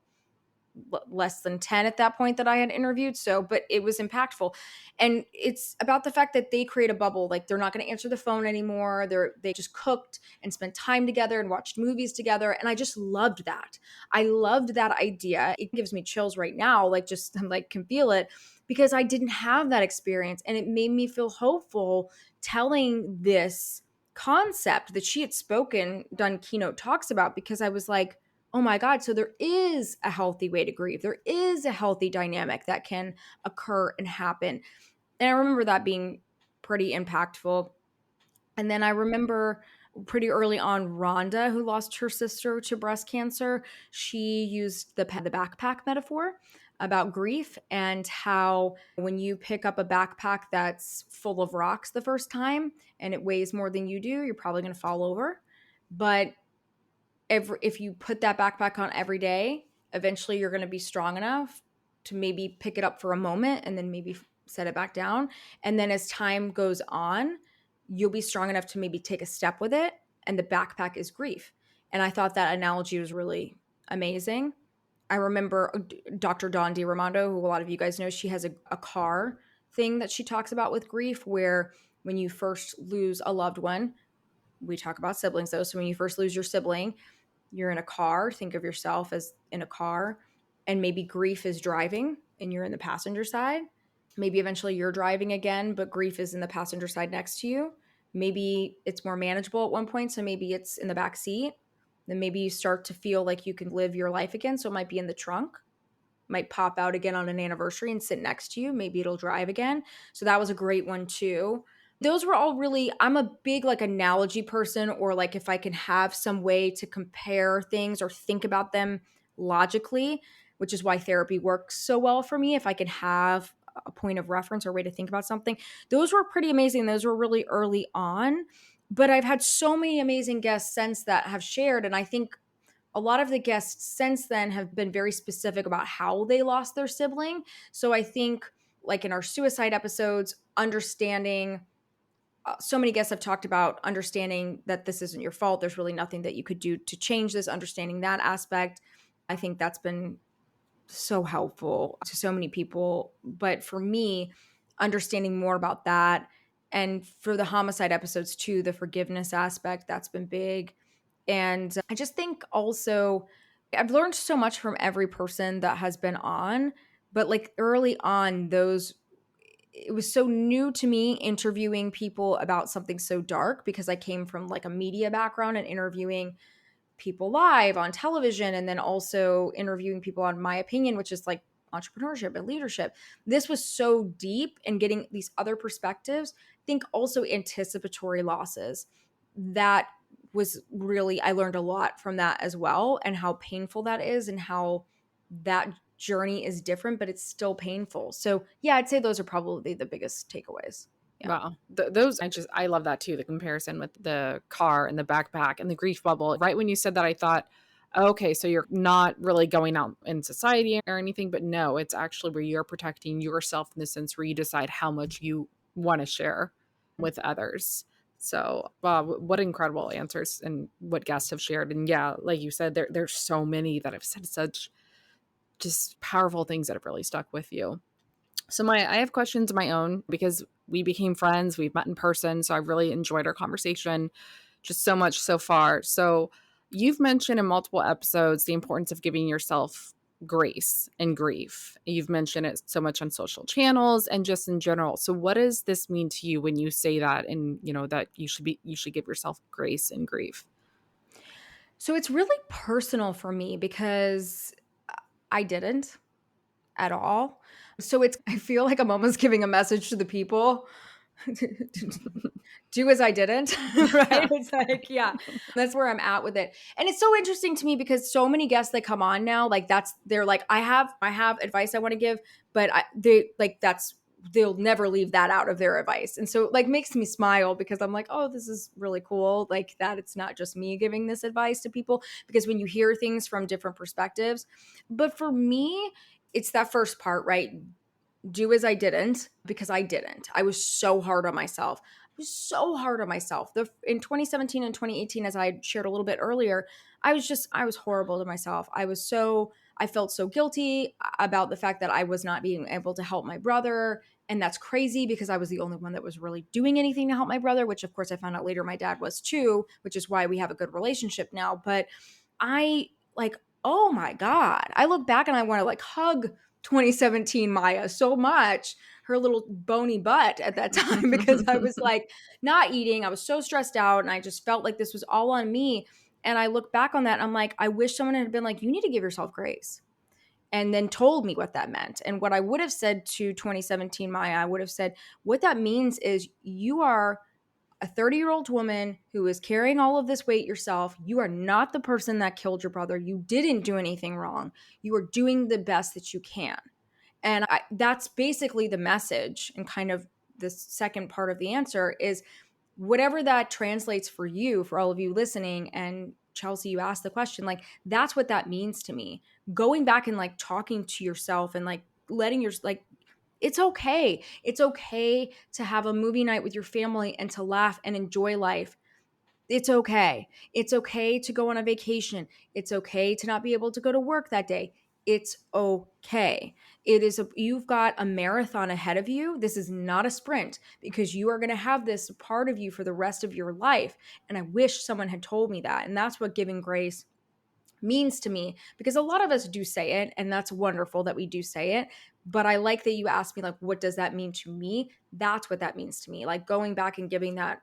less than 10 at that point that I had interviewed. So, but it was impactful. And it's about the fact that they create a bubble. Like they're not going to answer the phone anymore. They just cooked and spent time together and watched movies together. And I just loved that. I loved that idea. It gives me chills right now. Like just I'm like can feel it because I didn't have that experience. And it made me feel hopeful telling this concept that she had done keynote talks about, because I was like, oh my God, so there is a healthy way to grieve. There is a healthy dynamic that can occur and happen. And I remember that being pretty impactful. And then I remember pretty early on, Rhonda, who lost her sister to breast cancer, she used the backpack metaphor about grief and how when you pick up a backpack that's full of rocks the first time and it weighs more than you do, you're probably going to fall over. But if you put that backpack on every day, eventually you're going to be strong enough to maybe pick it up for a moment and then maybe set it back down. And then as time goes on, you'll be strong enough to maybe take a step with it. And the backpack is grief. And I thought that analogy was really amazing. I remember Dr. Dawn DiRamondo, who a lot of you guys know, she has a car thing that she talks about with grief, where when you first lose a loved one, we talk about siblings though. So when you first lose your sibling, you're in a car. Think of yourself as in a car, and maybe grief is driving and you're in the passenger side. Maybe eventually you're driving again, but grief is in the passenger side next to you. Maybe it's more manageable at one point, so maybe it's in the back seat. Then maybe you start to feel like you can live your life again, so it might be in the trunk. Might pop out again on an anniversary and sit next to you. Maybe it'll drive again. So that was a great one too. Those were all really, I'm a big like analogy person, or like if I can have some way to compare things or think about them logically, which is why therapy works so well for me. If I can have a point of reference or way to think about something, those were pretty amazing. Those were really early on, but I've had so many amazing guests since that have shared. And I think a lot of the guests since then have been very specific about how they lost their sibling. So I think like in our suicide episodes, understanding so many guests have talked about understanding that this isn't your fault. There's really nothing that you could do to change this, understanding that aspect. I think that's been so helpful to so many people. But for me, understanding more about that, and for the homicide episodes too, the forgiveness aspect, that's been big. And I just think also I've learned so much from every person that has been on, but like early on, it was so new to me interviewing people about something so dark, because I came from like a media background and interviewing people live on television, and then also interviewing people on My Opinion, which is like entrepreneurship and leadership. This was so deep, and getting these other perspectives. I think also anticipatory losses. That was really, I learned a lot from that as well, and how painful that is, and how that journey is different, but it's still painful. So yeah, I'd say those are probably the biggest takeaways. Yeah. Wow. Those, I love that too. The comparison with the car and the backpack and the grief bubble. Right when you said that, I thought, okay, so you're not really going out in society or anything, but no, it's actually where you're protecting yourself in the sense where you decide how much you want to share with others. So, wow, what incredible answers and what guests have shared. And yeah, like you said, there's so many that have said such just powerful things that have really stuck with you. So Maya, I have questions of my own because we became friends. We've met in person. So I've really enjoyed our conversation just so much so far. So you've mentioned in multiple episodes the importance of giving yourself grace and grief. You've mentioned it so much on social channels and just in general. So what does this mean to you when you say that, and you know that you should give yourself grace and grief? So it's really personal for me because I didn't at all. So I feel like I'm almost giving a message to the people. Do as I didn't, right? It's like, yeah, that's where I'm at with it. And it's so interesting to me because so many guests that come on now, like they're like, I have advice I want to give, but they'll never leave that out of their advice. And so like makes me smile because I'm like, oh, this is really cool. Like that it's not just me giving this advice to people, because when you hear things from different perspectives, but for me, it's that first part, right? Do as I didn't, because I didn't. I was so hard on myself. I was so hard on myself. In 2017 and 2018, as I shared a little bit earlier, I was horrible to myself. I felt so guilty about the fact that I was not being able to help my brother. And that's crazy because I was the only one that was really doing anything to help my brother, which of course I found out later my dad was too, which is why we have a good relationship now. But I like, oh my God, I look back and I want to like hug 2017 Maya so much, her little bony butt at that time, because I was like not eating. I was so stressed out and I just felt like this was all on me. And I look back on that and I'm like, I wish someone had been like, you need to give yourself grace. And then told me what that meant. And what I would have said to 2017 Maya, I would have said, what that means is you are a 30-year-old woman who is carrying all of this weight yourself. You are not the person that killed your brother. You didn't do anything wrong. You are doing the best that you can. And that's basically the message. And kind of the second part of the answer is whatever that translates for you, for all of you listening. And Chelsey, you asked the question, like, that's what that means to me. Going back and like talking to yourself and like letting your, like, it's okay. It's okay to have a movie night with your family and to laugh and enjoy life. It's okay. It's okay to go on a vacation. It's okay to not be able to go to work that day. It's okay. You've got a marathon ahead of you. This is not a sprint because you are going to have this part of you for the rest of your life. And I wish someone had told me that. And that's what giving grace means to me, because a lot of us do say it, and that's wonderful that we do say it. But I like that you asked me, like, what does that mean to me? That's what that means to me. Like going back and giving that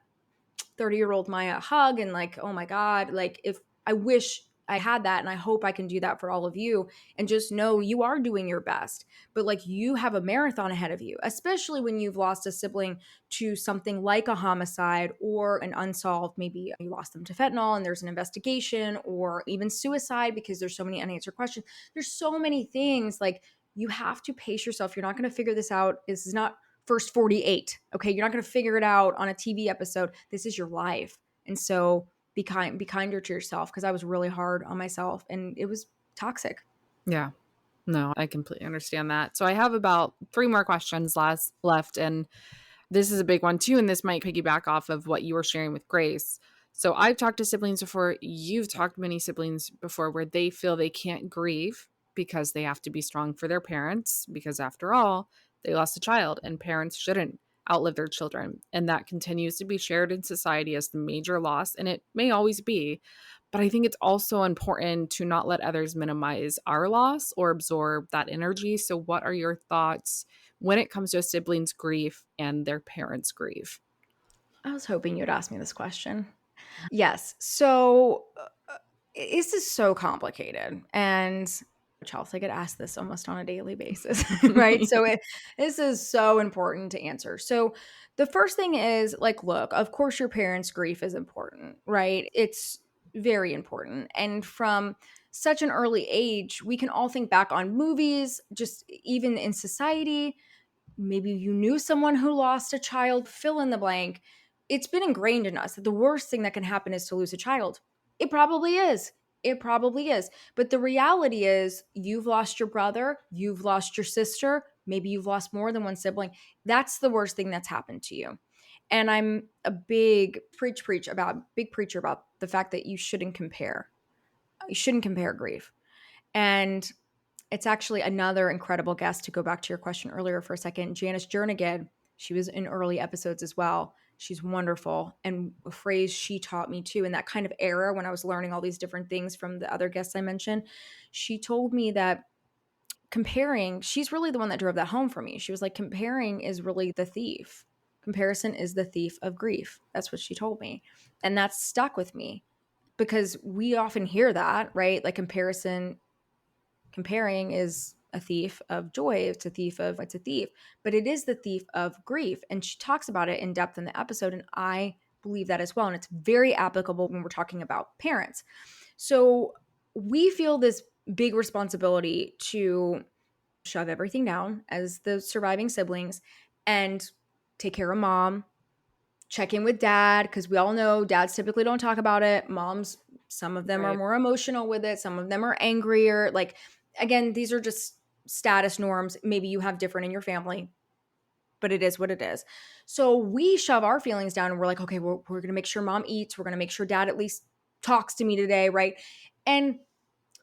30-year-old Maya a hug and like, oh my God, like if I wish I had that, and I hope I can do that for all of you, and just know you are doing your best. But like you have a marathon ahead of you, especially when you've lost a sibling to something like a homicide or an unsolved, maybe you lost them to fentanyl and there's an investigation, or even suicide because there's so many unanswered questions. There's so many things. Like you have to pace yourself. You're not going to figure this out. This is not first 48. Okay. You're not going to figure it out on a TV episode. This is your life. And so be kinder to yourself, because I was really hard on myself and it was toxic. Yeah. No, I completely understand that. So I have about 3 more questions left. And this is a big one too. And this might piggyback off of what you were sharing with Grace. So I've talked to siblings before. You've talked to many siblings before where they feel they can't grieve because they have to be strong for their parents, because after all, they lost a child and parents shouldn't outlive their children. And that continues to be shared in society as the major loss. And it may always be. But I think it's also important to not let others minimize our loss or absorb that energy. So what are your thoughts when it comes to a sibling's grief and their parents' grief? I was hoping you'd ask me this question. Yes. So this is so complicated. And Chelsey, I get asked this almost on a daily basis, right? So this is so important to answer. So the first thing is like, look, of course your parents' grief is important, right? It's very important. And from such an early age, we can all think back on movies, just even in society. Maybe you knew someone who lost a child, fill in the blank. It's been ingrained in us that the worst thing that can happen is to lose a child. It probably is. It probably is. But the reality is, you've lost your brother, you've lost your sister, maybe you've lost more than one sibling. That's the worst thing that's happened to you. And I'm a big preacher about the fact that you shouldn't compare. You shouldn't compare grief. And it's actually another incredible guest, to go back to your question earlier for a second. Janice Jernigan, she was in early episodes as well. She's wonderful. And a phrase she taught me too in that kind of era when I was learning all these different things from the other guests I mentioned, she told me that comparing, she's really the one that drove that home for me. She was like, comparing is really the thief. Comparison is the thief of grief. That's what she told me. And that's stuck with me because we often hear that, right? Like comparing is a thief of joy. It's a thief, but it is the thief of grief. And she talks about it in depth in the episode. And I believe that as well. And it's very applicable when we're talking about parents. So we feel this big responsibility to shove everything down as the surviving siblings and take care of mom, check in with dad, because we all know dads typically don't talk about it. Moms, some of them are more emotional with it. Some of them are angrier. Like, again, these are just status norms maybe you have different in your family, but it is what it is. So we shove our feelings down and we're like, okay, we're going to make sure mom eats. We're going to make sure dad at least talks to me today, right? And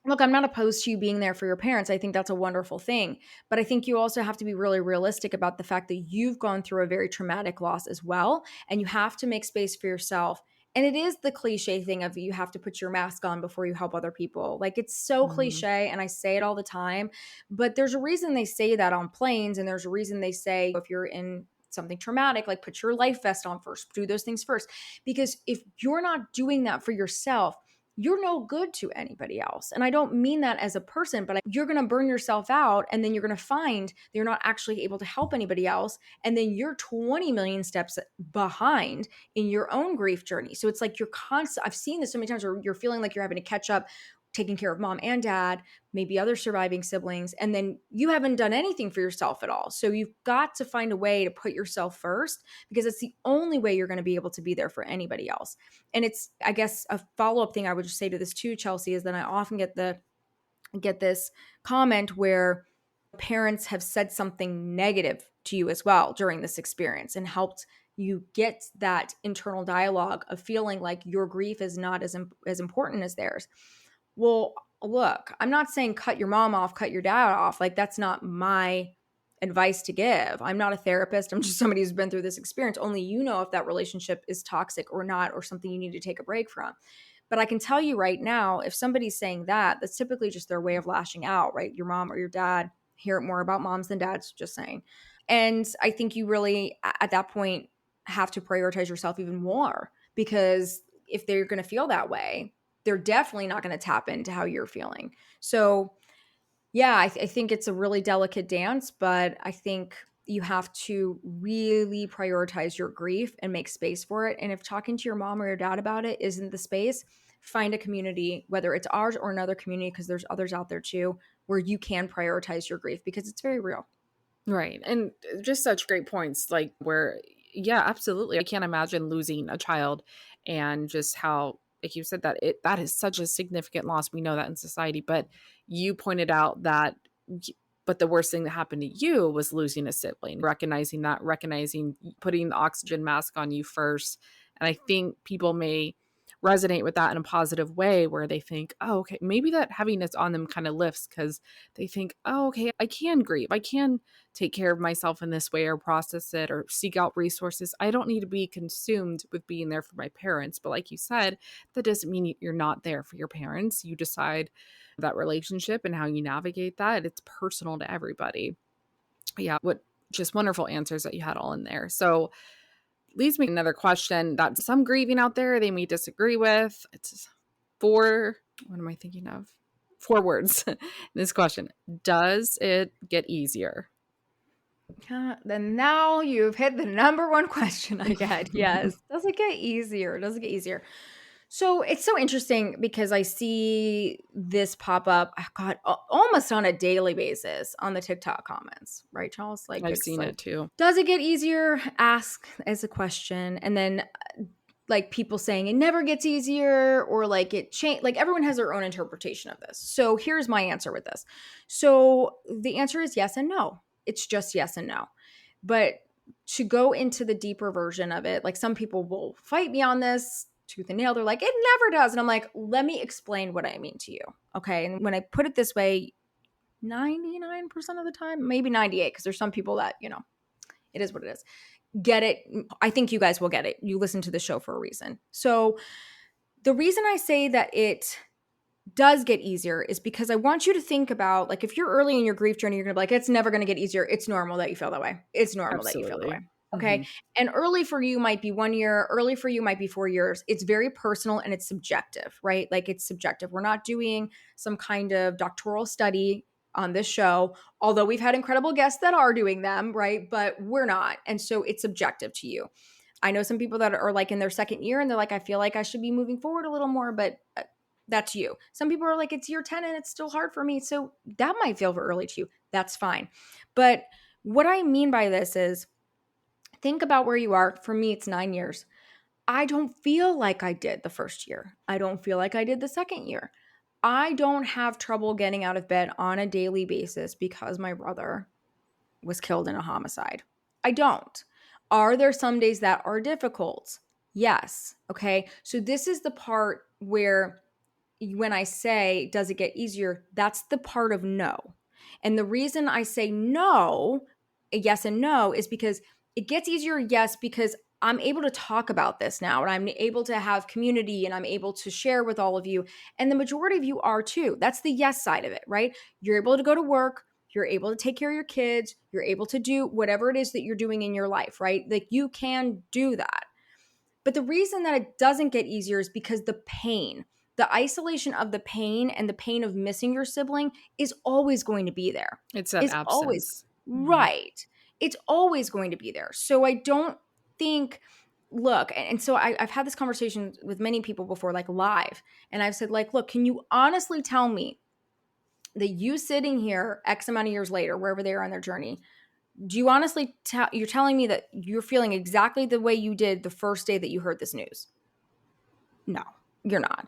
look, I'm not opposed to you being there for your parents. I think that's a wonderful thing. But I think you also have to be really realistic about the fact that you've gone through a very traumatic loss as well. And you have to make space for yourself. And it is the cliche thing of you have to put your mask on before you help other people. Like it's so Mhm. cliche and I say it all the time, but there's a reason they say that on planes. And there's a reason they say if you're in something traumatic, like put your life vest on first, do those things first. Because if you're not doing that for yourself, you're no good to anybody else. And I don't mean that as a person, but you're going to burn yourself out and then you're going to find that you're not actually able to help anybody else. And then you're 20 million steps behind in your own grief journey. So it's like you're constant. I've seen this so many times where you're feeling like you're having to catch up, taking care of mom and dad, maybe other surviving siblings, and then you haven't done anything for yourself at all. So you've got to find a way to put yourself first because it's the only way you're going to be able to be there for anybody else. And it's, I guess, a follow-up thing I would just say to this too, Chelsey, is that I often get this comment where parents have said something negative to you as well during this experience and helped you get that internal dialogue of feeling like your grief is not as important as theirs. Well, look, I'm not saying cut your mom off, cut your dad off. Like that's not my advice to give. I'm not a therapist. I'm just somebody who's been through this experience. Only you know if that relationship is toxic or not, or something you need to take a break from. But I can tell you right now, if somebody's saying that, that's typically just their way of lashing out, right? Your mom or your dad. Hear it more about moms than dads, just saying. And I think you really, at that point, have to prioritize yourself even more because if they're going to feel that way, they're definitely not going to tap into how you're feeling. So, yeah, I think it's a really delicate dance, but I think you have to really prioritize your grief and make space for it. And if talking to your mom or your dad about it isn't the space, find a community, whether it's ours or another community, because there's others out there too, where you can prioritize your grief because it's very real. Right. And just such great points, like where, yeah, absolutely. I can't imagine losing a child and just how, like you said, that is such a significant loss. We know that in society, but you pointed out that, but the worst thing that happened to you was losing a sibling, recognizing, putting the oxygen mask on you first. And I think people may resonate with that in a positive way where they think, oh, okay, maybe that heaviness on them kind of lifts because they think, oh, okay, I can grieve. I can take care of myself in this way or process it or seek out resources. I don't need to be consumed with being there for my parents. But like you said, that doesn't mean you're not there for your parents. You decide that relationship and how you navigate that. It's personal to everybody. Yeah, what just wonderful answers that you had all in there. So leads me to another question that some grieving out there they may disagree with. It's what am I thinking of? 4 words in this question. Does it get easier? Then now you've hit the number one question I get. Yes. Does it get easier? Does it get easier? So it's so interesting because I see this pop up, God, almost on a daily basis on the TikTok comments, right, Charles? Like, I've it's seen like, it too. does it get easier? Ask as a question. And then like people saying it never gets easier or like it changed. Like everyone has their own interpretation of this. So here's my answer with this. So the answer is yes and no. It's just yes and no. But to go into the deeper version of it, like some people will fight me on this tooth and nail. They're like, it never does. And I'm like, let me explain what I mean to you. Okay. And when I put it this way, 99% of the time, maybe 98, because there's some people that, it is what it is. Get it. I think you guys will get it. You listen to the show for a reason. So the reason I say that it does get easier is because I want you to think about, like, if you're early in your grief journey, you're going to be like, it's never going to get easier. It's normal that you feel that way. It's normal that you feel that way. Absolutely. Okay. And early for you might be 1 year, early for you might be 4 years. It's very personal and it's subjective, right? Like it's subjective. We're not doing some kind of doctoral study on this show, although we've had incredible guests that are doing them, right? But we're not. And so it's subjective to you. I know some people that are like in their second year and they're like, I feel like I should be moving forward a little more, but that's you. Some people are like, it's year 10 and it's still hard for me. So that might feel early to you. That's fine. But what I mean by this is think about where you are. For me, it's 9 years. I don't feel like I did the first year. I don't feel like I did the second year. I don't have trouble getting out of bed on a daily basis because my brother was killed in a homicide. I don't. Are there some days that are difficult? Yes. Okay. So this is the part where when I say, does it get easier? That's the part of no. And the reason I say no, yes and no, is because it gets easier, yes, because I'm able to talk about this now and I'm able to have community and I'm able to share with all of you. And the majority of you are too. That's the yes side of it, right? You're able to go to work. You're able to take care of your kids. You're able to do whatever it is that you're doing in your life, right? Like you can do that. But the reason that it doesn't get easier is because the pain, the isolation of the pain and the pain of missing your sibling is always going to be there. It's that Is always absence. right. It's always going to be there. So I don't think, look, and so I've had this conversation with many people before, like live, and I've said, like, look, can you honestly tell me that you sitting here X amount of years later, wherever they are on their journey, do you honestly you're telling me that you're feeling exactly the way you did the first day that you heard this news? No, you're not.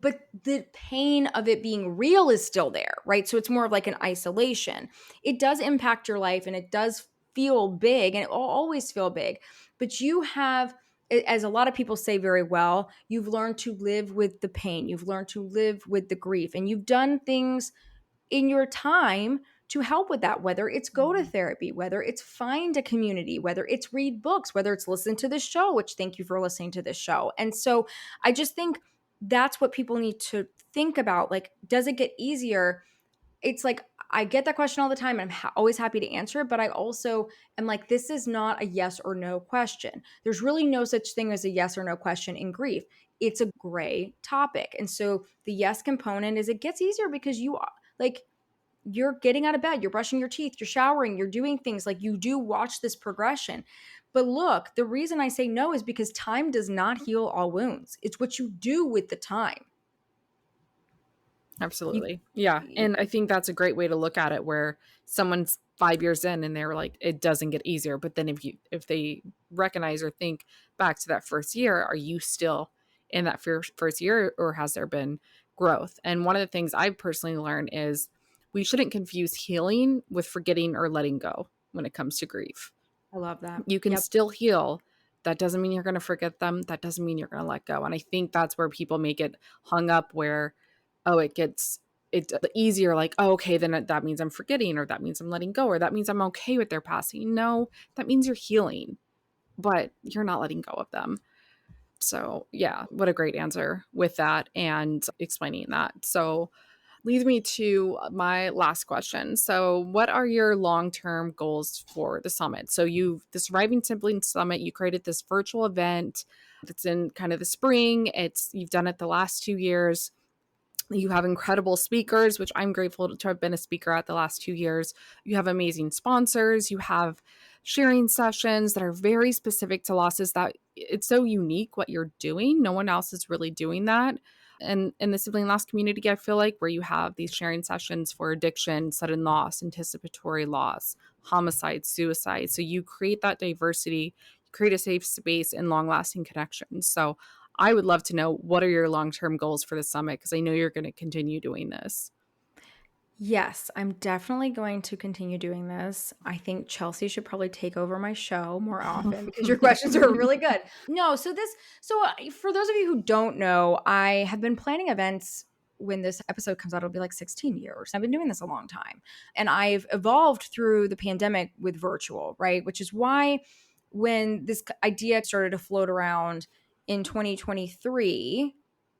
But the pain of it being real is still there, right? So it's more of like an isolation. It does impact your life and it does feel big and it will always feel big. But you have, as a lot of people say very well, you've learned to live with the pain. You've learned to live with the grief and you've done things in your time to help with that, whether it's go to therapy, whether it's find a community, whether it's read books, whether it's listen to this show, which thank you for listening to this show. And so I just think that's what people need to think about. Like, does it get easier? It's like, I get that question all the time and I'm always happy to answer it. But I also am like, this is not a yes or no question. There's really no such thing as a yes or no question in grief. It's a gray topic. And so the yes component is it gets easier because you are like, you're getting out of bed, you're brushing your teeth, you're showering, you're doing things like you do watch this progression. But look, the reason I say no is because time does not heal all wounds. It's what you do with the time. Absolutely. Yeah. And I think that's a great way to look at it where someone's 5 years in and they're like, it doesn't get easier. But then if they recognize or think back to that first year, are you still in that first year or has there been growth? And one of the things I've personally learned is we shouldn't confuse healing with forgetting or letting go when it comes to grief. I love that. You can still heal. That doesn't mean you're going to forget them. That doesn't mean you're going to let go. And I think that's where people may get hung up where, oh, it gets it easier. Like, oh, okay, then that means I'm forgetting or that means I'm letting go or that means I'm okay with their passing. No, that means you're healing, but you're not letting go of them. So yeah, what a great answer with that and explaining that. So leads me to my last question. So what are your long-term goals for the summit? So the Surviving Siblings Summit, you created this virtual event that's in kind of the spring. You've done it the last 2 years. You have incredible speakers, which I'm grateful to have been a speaker at the last 2 years. You have amazing sponsors. You have sharing sessions that are very specific to losses that it's so unique what you're doing. No one else is really doing that. And in the sibling loss community, I feel like where you have these sharing sessions for addiction, sudden loss, anticipatory loss, homicide, suicide. So you create that diversity, you create a safe space and long-lasting connections. So I would love to know, what are your long-term goals for the summit? Because I know you're going to continue doing this. Yes, I'm definitely going to continue doing this. I think Chelsey should probably take over my show more often because your questions are really good. No, so for those of you who don't know, I have been planning events. When this episode comes out, it'll be like 16 years. I've been doing this a long time. And I've evolved through the pandemic with virtual, right? Which is why when this idea started to float around in 2023,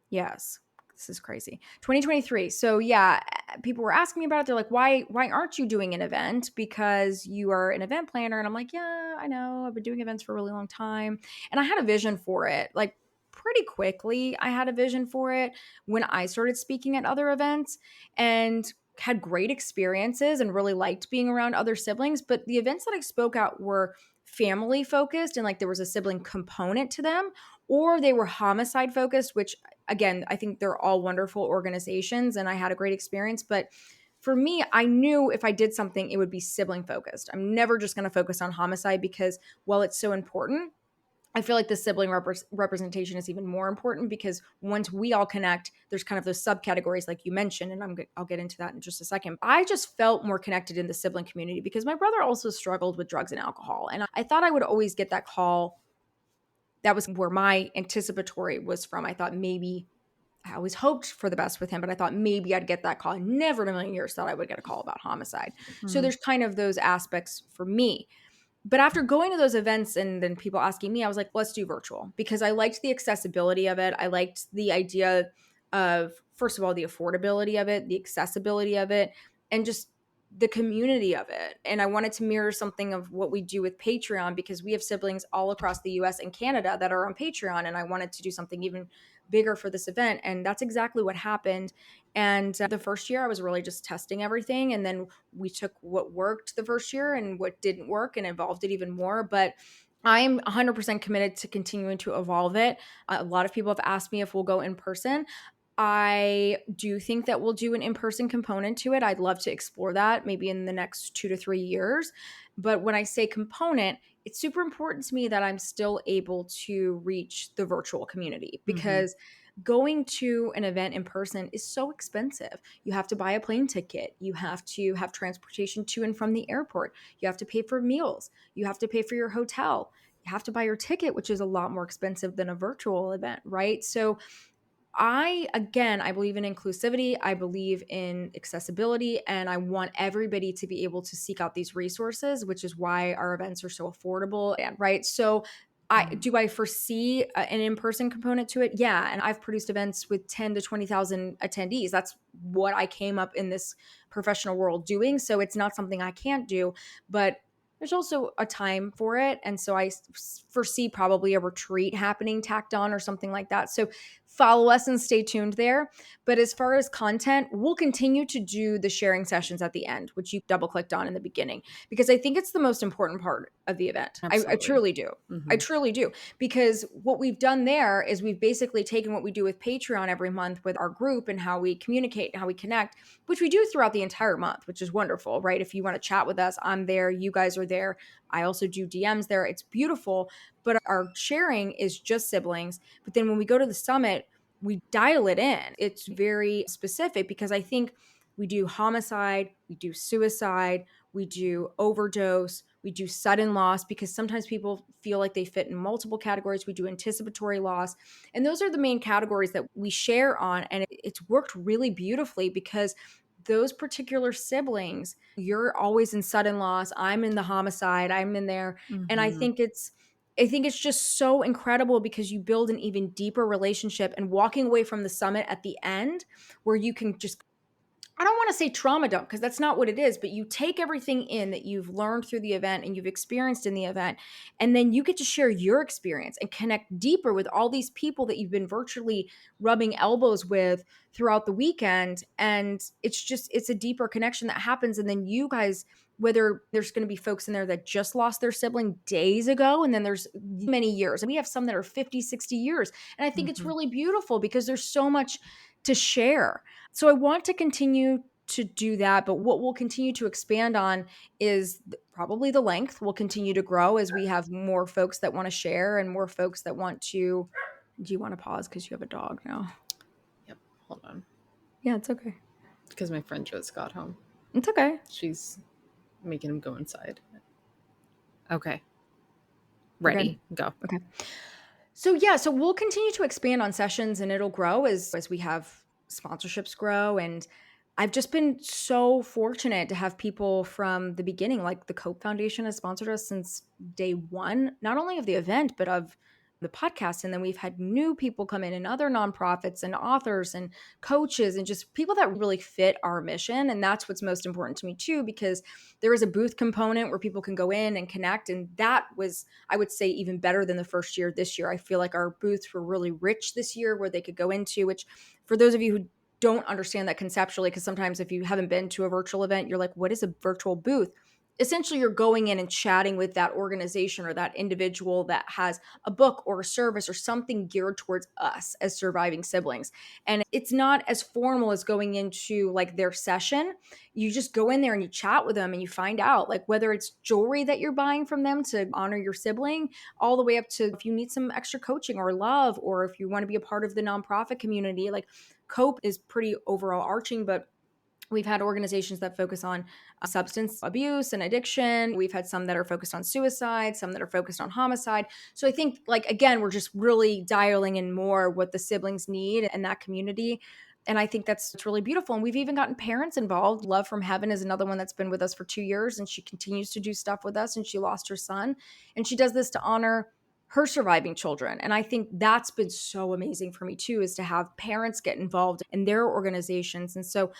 yes, this is crazy. 2023. So yeah, people were asking me about it. They're like, why aren't you doing an event? Because you are an event planner. And I'm like, yeah, I know. I've been doing events for a really long time. And I had a vision for it. Like pretty quickly, I had a vision for it when I started speaking at other events and had great experiences and really liked being around other siblings. But the events that I spoke at were family focused and like there was a sibling component to them, or they were homicide focused, which again, I think they're all wonderful organizations and I had a great experience. But for me, I knew if I did something, it would be sibling focused. I'm never just going to focus on homicide because while it's so important, I feel like the sibling representation is even more important because once we all connect, there's kind of those subcategories like you mentioned, and I'll get into that in just a second. I just felt more connected in the sibling community because my brother also struggled with drugs and alcohol. And I thought I would always get that call. That was where my anticipatory was from. I thought maybe I always hoped for the best with him, but I thought maybe I'd get that call. I never in a million years thought I would get a call about homicide. So there's kind of those aspects for me. But after going to those events and then people asking me, I was like, let's do virtual because I liked the accessibility of it. I liked the idea of, first of all, the affordability of it, the accessibility of it, and just the community of it. And I wanted to mirror something of what we do with Patreon because we have siblings all across the US and Canada that are on Patreon. And I wanted to do something even bigger for this event. And that's exactly what happened. And the first year I was really just testing everything. And then we took what worked the first year and what didn't work and evolved it even more. But I'm 100% committed to continuing to evolve it. A lot of people have asked me if we'll go in person. I do think that we'll do an in-person component to it. I'd love to explore that maybe in the next 2 to 3 years. But when I say component, it's super important to me that I'm still able to reach the virtual community because going to an event in person is so expensive. You have to buy a plane ticket. You have to have transportation to and from the airport. You have to pay for meals. You have to pay for your hotel. You have to buy your ticket, which is a lot more expensive than a virtual event, right? So I believe in inclusivity. I believe in accessibility, and I want everybody to be able to seek out these resources, which is why our events are so affordable. And right. So I foresee an in-person component to it? Yeah. And I've produced events with 10 to 20,000 attendees. That's what I came up in this professional world doing. So it's not something I can't do, but there's also a time for it. And so I foresee probably a retreat happening tacked on or something like that. So follow us and stay tuned there. But as far as content, we'll continue to do the sharing sessions at the end, which you double clicked on in the beginning, because I think it's the most important part of the event. I truly do. I truly do. Because what we've done there is we've basically taken what we do with Patreon every month with our group and how we communicate and how we connect, which we do throughout the entire month, which is wonderful, right? If you want to chat with us, I'm there. You guys are there. I also do DMs there. It's beautiful. But our sharing is just siblings. But then when we go to the summit, we dial it in. It's very specific because I think we do homicide, we do suicide, we do overdose, we do sudden loss because sometimes people feel like they fit in multiple categories. We do anticipatory loss. And those are the main categories that we share on. And it's worked really beautifully because those particular siblings, you're always in sudden loss. I'm in the homicide. I'm in there. And I think it's just so incredible because you build an even deeper relationship and walking away from the summit at the end where you can just, I don't want to say trauma dump because that's not what it is, but you take everything in that you've learned through the event and you've experienced in the event, and then you get to share your experience and connect deeper with all these people that you've been virtually rubbing elbows with throughout the weekend. And it's a deeper connection that happens. And then you guys, whether there's going to be folks in there that just lost their sibling days ago, and then there's many years, and we have some that are 50, 60 years. And I think it's really beautiful because there's so much to share. So I want to continue to do that, but what we'll continue to expand on is probably the length will continue to grow as we have more folks that want to share and more folks that want to. Do you want to pause because you have a dog now? Yep. Hold on. Yeah, it's okay. Because my friend just got home. It's okay. She's making him go inside. Okay. Ready. Go. Okay. So we'll continue to expand on sessions and it'll grow as we have sponsorships grow. And I've just been so fortunate to have people from the beginning, like the Cope Foundation has sponsored us since day one, not only of the event, but of the podcast. And then we've had new people come in and other nonprofits and authors and coaches and just people that really fit our mission. And that's what's most important to me too, because there is a booth component where people can go in and connect. And that was, I would say, even better than the first year this year. I feel like our booths were really rich this year where they could go into, which for those of you who don't understand that conceptually, because sometimes if you haven't been to a virtual event, you're like, what is a virtual booth? essentially you're going in and chatting with that organization or that individual that has a book or a service or something geared towards us as surviving siblings. And it's not as formal as going into like their session. You just go in there and you chat with them and you find out like whether it's jewelry that you're buying from them to honor your sibling, all the way up to if you need some extra coaching or love, or if you want to be a part of the nonprofit community. Like COPE is pretty overall arching, but we've had organizations that focus on substance abuse and addiction. We've had some that are focused on suicide, some that are focused on homicide. So I think, like, again, we're just really dialing in more what the siblings need in that community. And I think that's really beautiful. And we've even gotten parents involved. Love from Heaven is another one that's been with us for 2 years, and she continues to do stuff with us, and she lost her son. And she does this to honor her surviving children. And I think that's been so amazing for me too, is to have parents get involved in their organizations. And so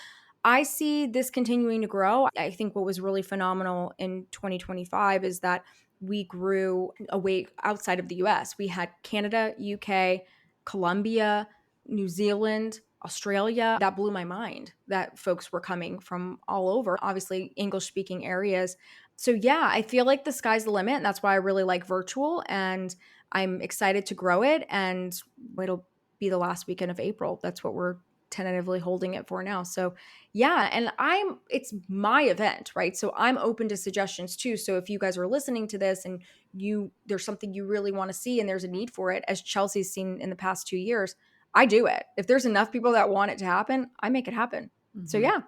I see this continuing to grow. I think what was really phenomenal in 2025 is that we grew away outside of the US. We had Canada, UK, Colombia, New Zealand, Australia. That blew my mind that folks were coming from all over, obviously English speaking areas. So yeah, I feel like the sky's the limit. And that's why I really like virtual, and I'm excited to grow it. And it'll be the last weekend of April. That's what we're tentatively holding it for now. So yeah, and it's my event, right? So I'm open to suggestions too. So if you guys are listening to this and there's something you really want to see and there's a need for it, as Chelsey's seen in the past 2 years, I do it. If there's enough people that want it to happen, I make it happen. Mm-hmm. So yeah.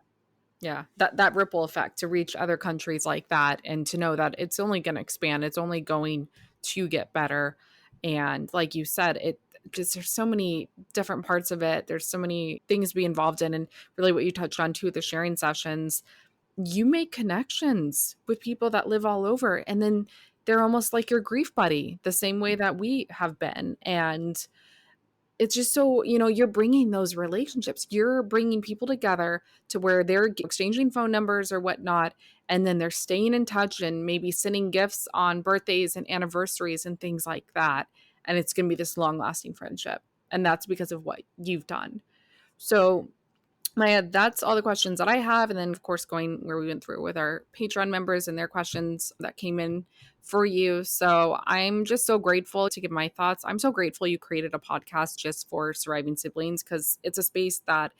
Yeah, that ripple effect to reach other countries like that, and to know that it's only going to expand, it's only going to get better. And like you said, there's so many different parts of it. There's so many things to be involved in. And really what you touched on too with the sharing sessions, you make connections with people that live all over. And then they're almost like your grief buddy, the same way that we have been. And it's just so, you're bringing those relationships. You're bringing people together to where they're exchanging phone numbers or whatnot. And then they're staying in touch and maybe sending gifts on birthdays and anniversaries and things like that. And it's going to be this long-lasting friendship. And that's because of what you've done. So, Maya, that's all the questions that I have. And then, of course, going where we went through with our Patreon members and their questions that came in for you. So I'm just so grateful to give my thoughts. I'm so grateful you created a podcast just for surviving siblings, because it's a space that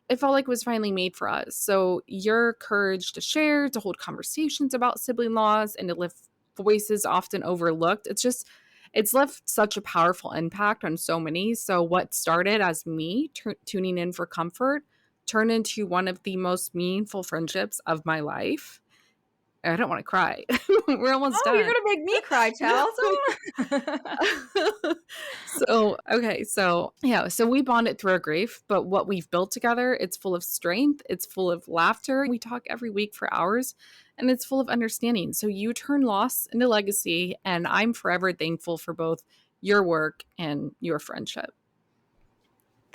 it felt like was finally made for us. So your courage to share, to hold conversations about sibling laws, and to lift voices often overlooked, it's left such a powerful impact on so many. So what started as me tuning in for comfort turned into one of the most meaningful friendships of my life. I don't want to cry. We're almost done. You're going to make me cry, Chelsey. So we bonded through our grief, but what we've built together, it's full of strength. It's full of laughter. We talk every week for hours, and it's full of understanding. So you turn loss into legacy, and I'm forever thankful for both your work and your friendship.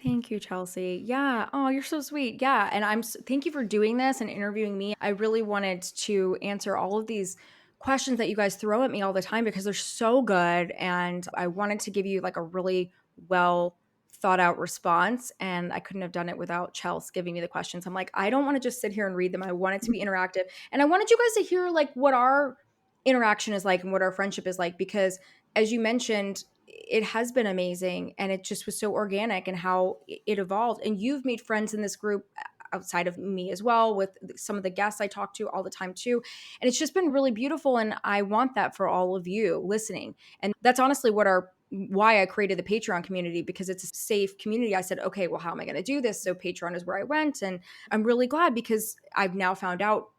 Thank you, Chelsey. Yeah. Oh, you're so sweet. Yeah. And thank you for doing this and interviewing me. I really wanted to answer all of these questions that you guys throw at me all the time, because they're so good. And I wanted to give you like a really well thought out response. And I couldn't have done it without Chelsey giving me the questions. I'm like, I don't want to just sit here and read them. I want it to be interactive. And I wanted you guys to hear like what our interaction is like and what our friendship is like, because as you mentioned, it has been amazing, and it just was so organic and how it evolved. And you've made friends in this group outside of me as well, with some of the guests I talk to all the time too. And it's just been really beautiful. And I want that for all of you listening. And that's honestly why I created the Patreon community, because it's a safe community. I said, okay, well, how am I going to do this? So Patreon is where I went. And I'm really glad, because I've now found out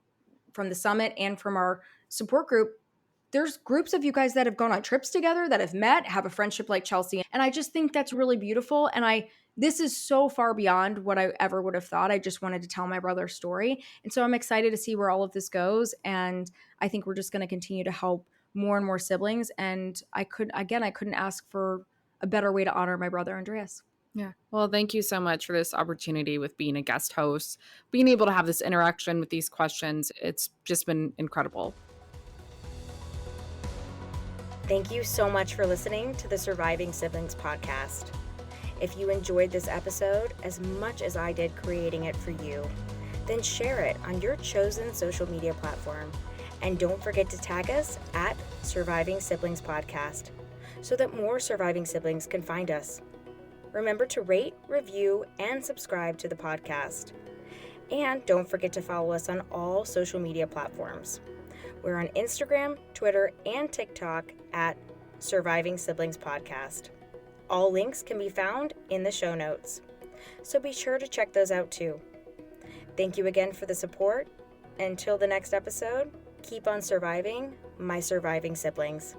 from the summit and from our support group, there's groups of you guys that have gone on trips together, that have met, have a friendship like Chelsey. And I just think that's really beautiful. And this is so far beyond what I ever would have thought. I just wanted to tell my brother's story. And so I'm excited to see where all of this goes. And I think we're just going to continue to help more and more siblings. And I couldn't ask for a better way to honor my brother, Andreas. Yeah. Well, thank you so much for this opportunity with being a guest host, being able to have this interaction with these questions. It's just been incredible. Thank you so much for listening to the Surviving Siblings podcast. If you enjoyed this episode as much as I did creating it for you, then share it on your chosen social media platform And don't forget to tag us at Surviving Siblings Podcast so that more surviving siblings can find us. Remember to rate, review, and subscribe to the podcast. And don't forget to follow us on all social media platforms. We're on Instagram, Twitter, and TikTok at Surviving Siblings Podcast. All links can be found in the show notes, so be sure to check those out too. Thank you again for the support. Until the next episode, keep on surviving, my surviving siblings.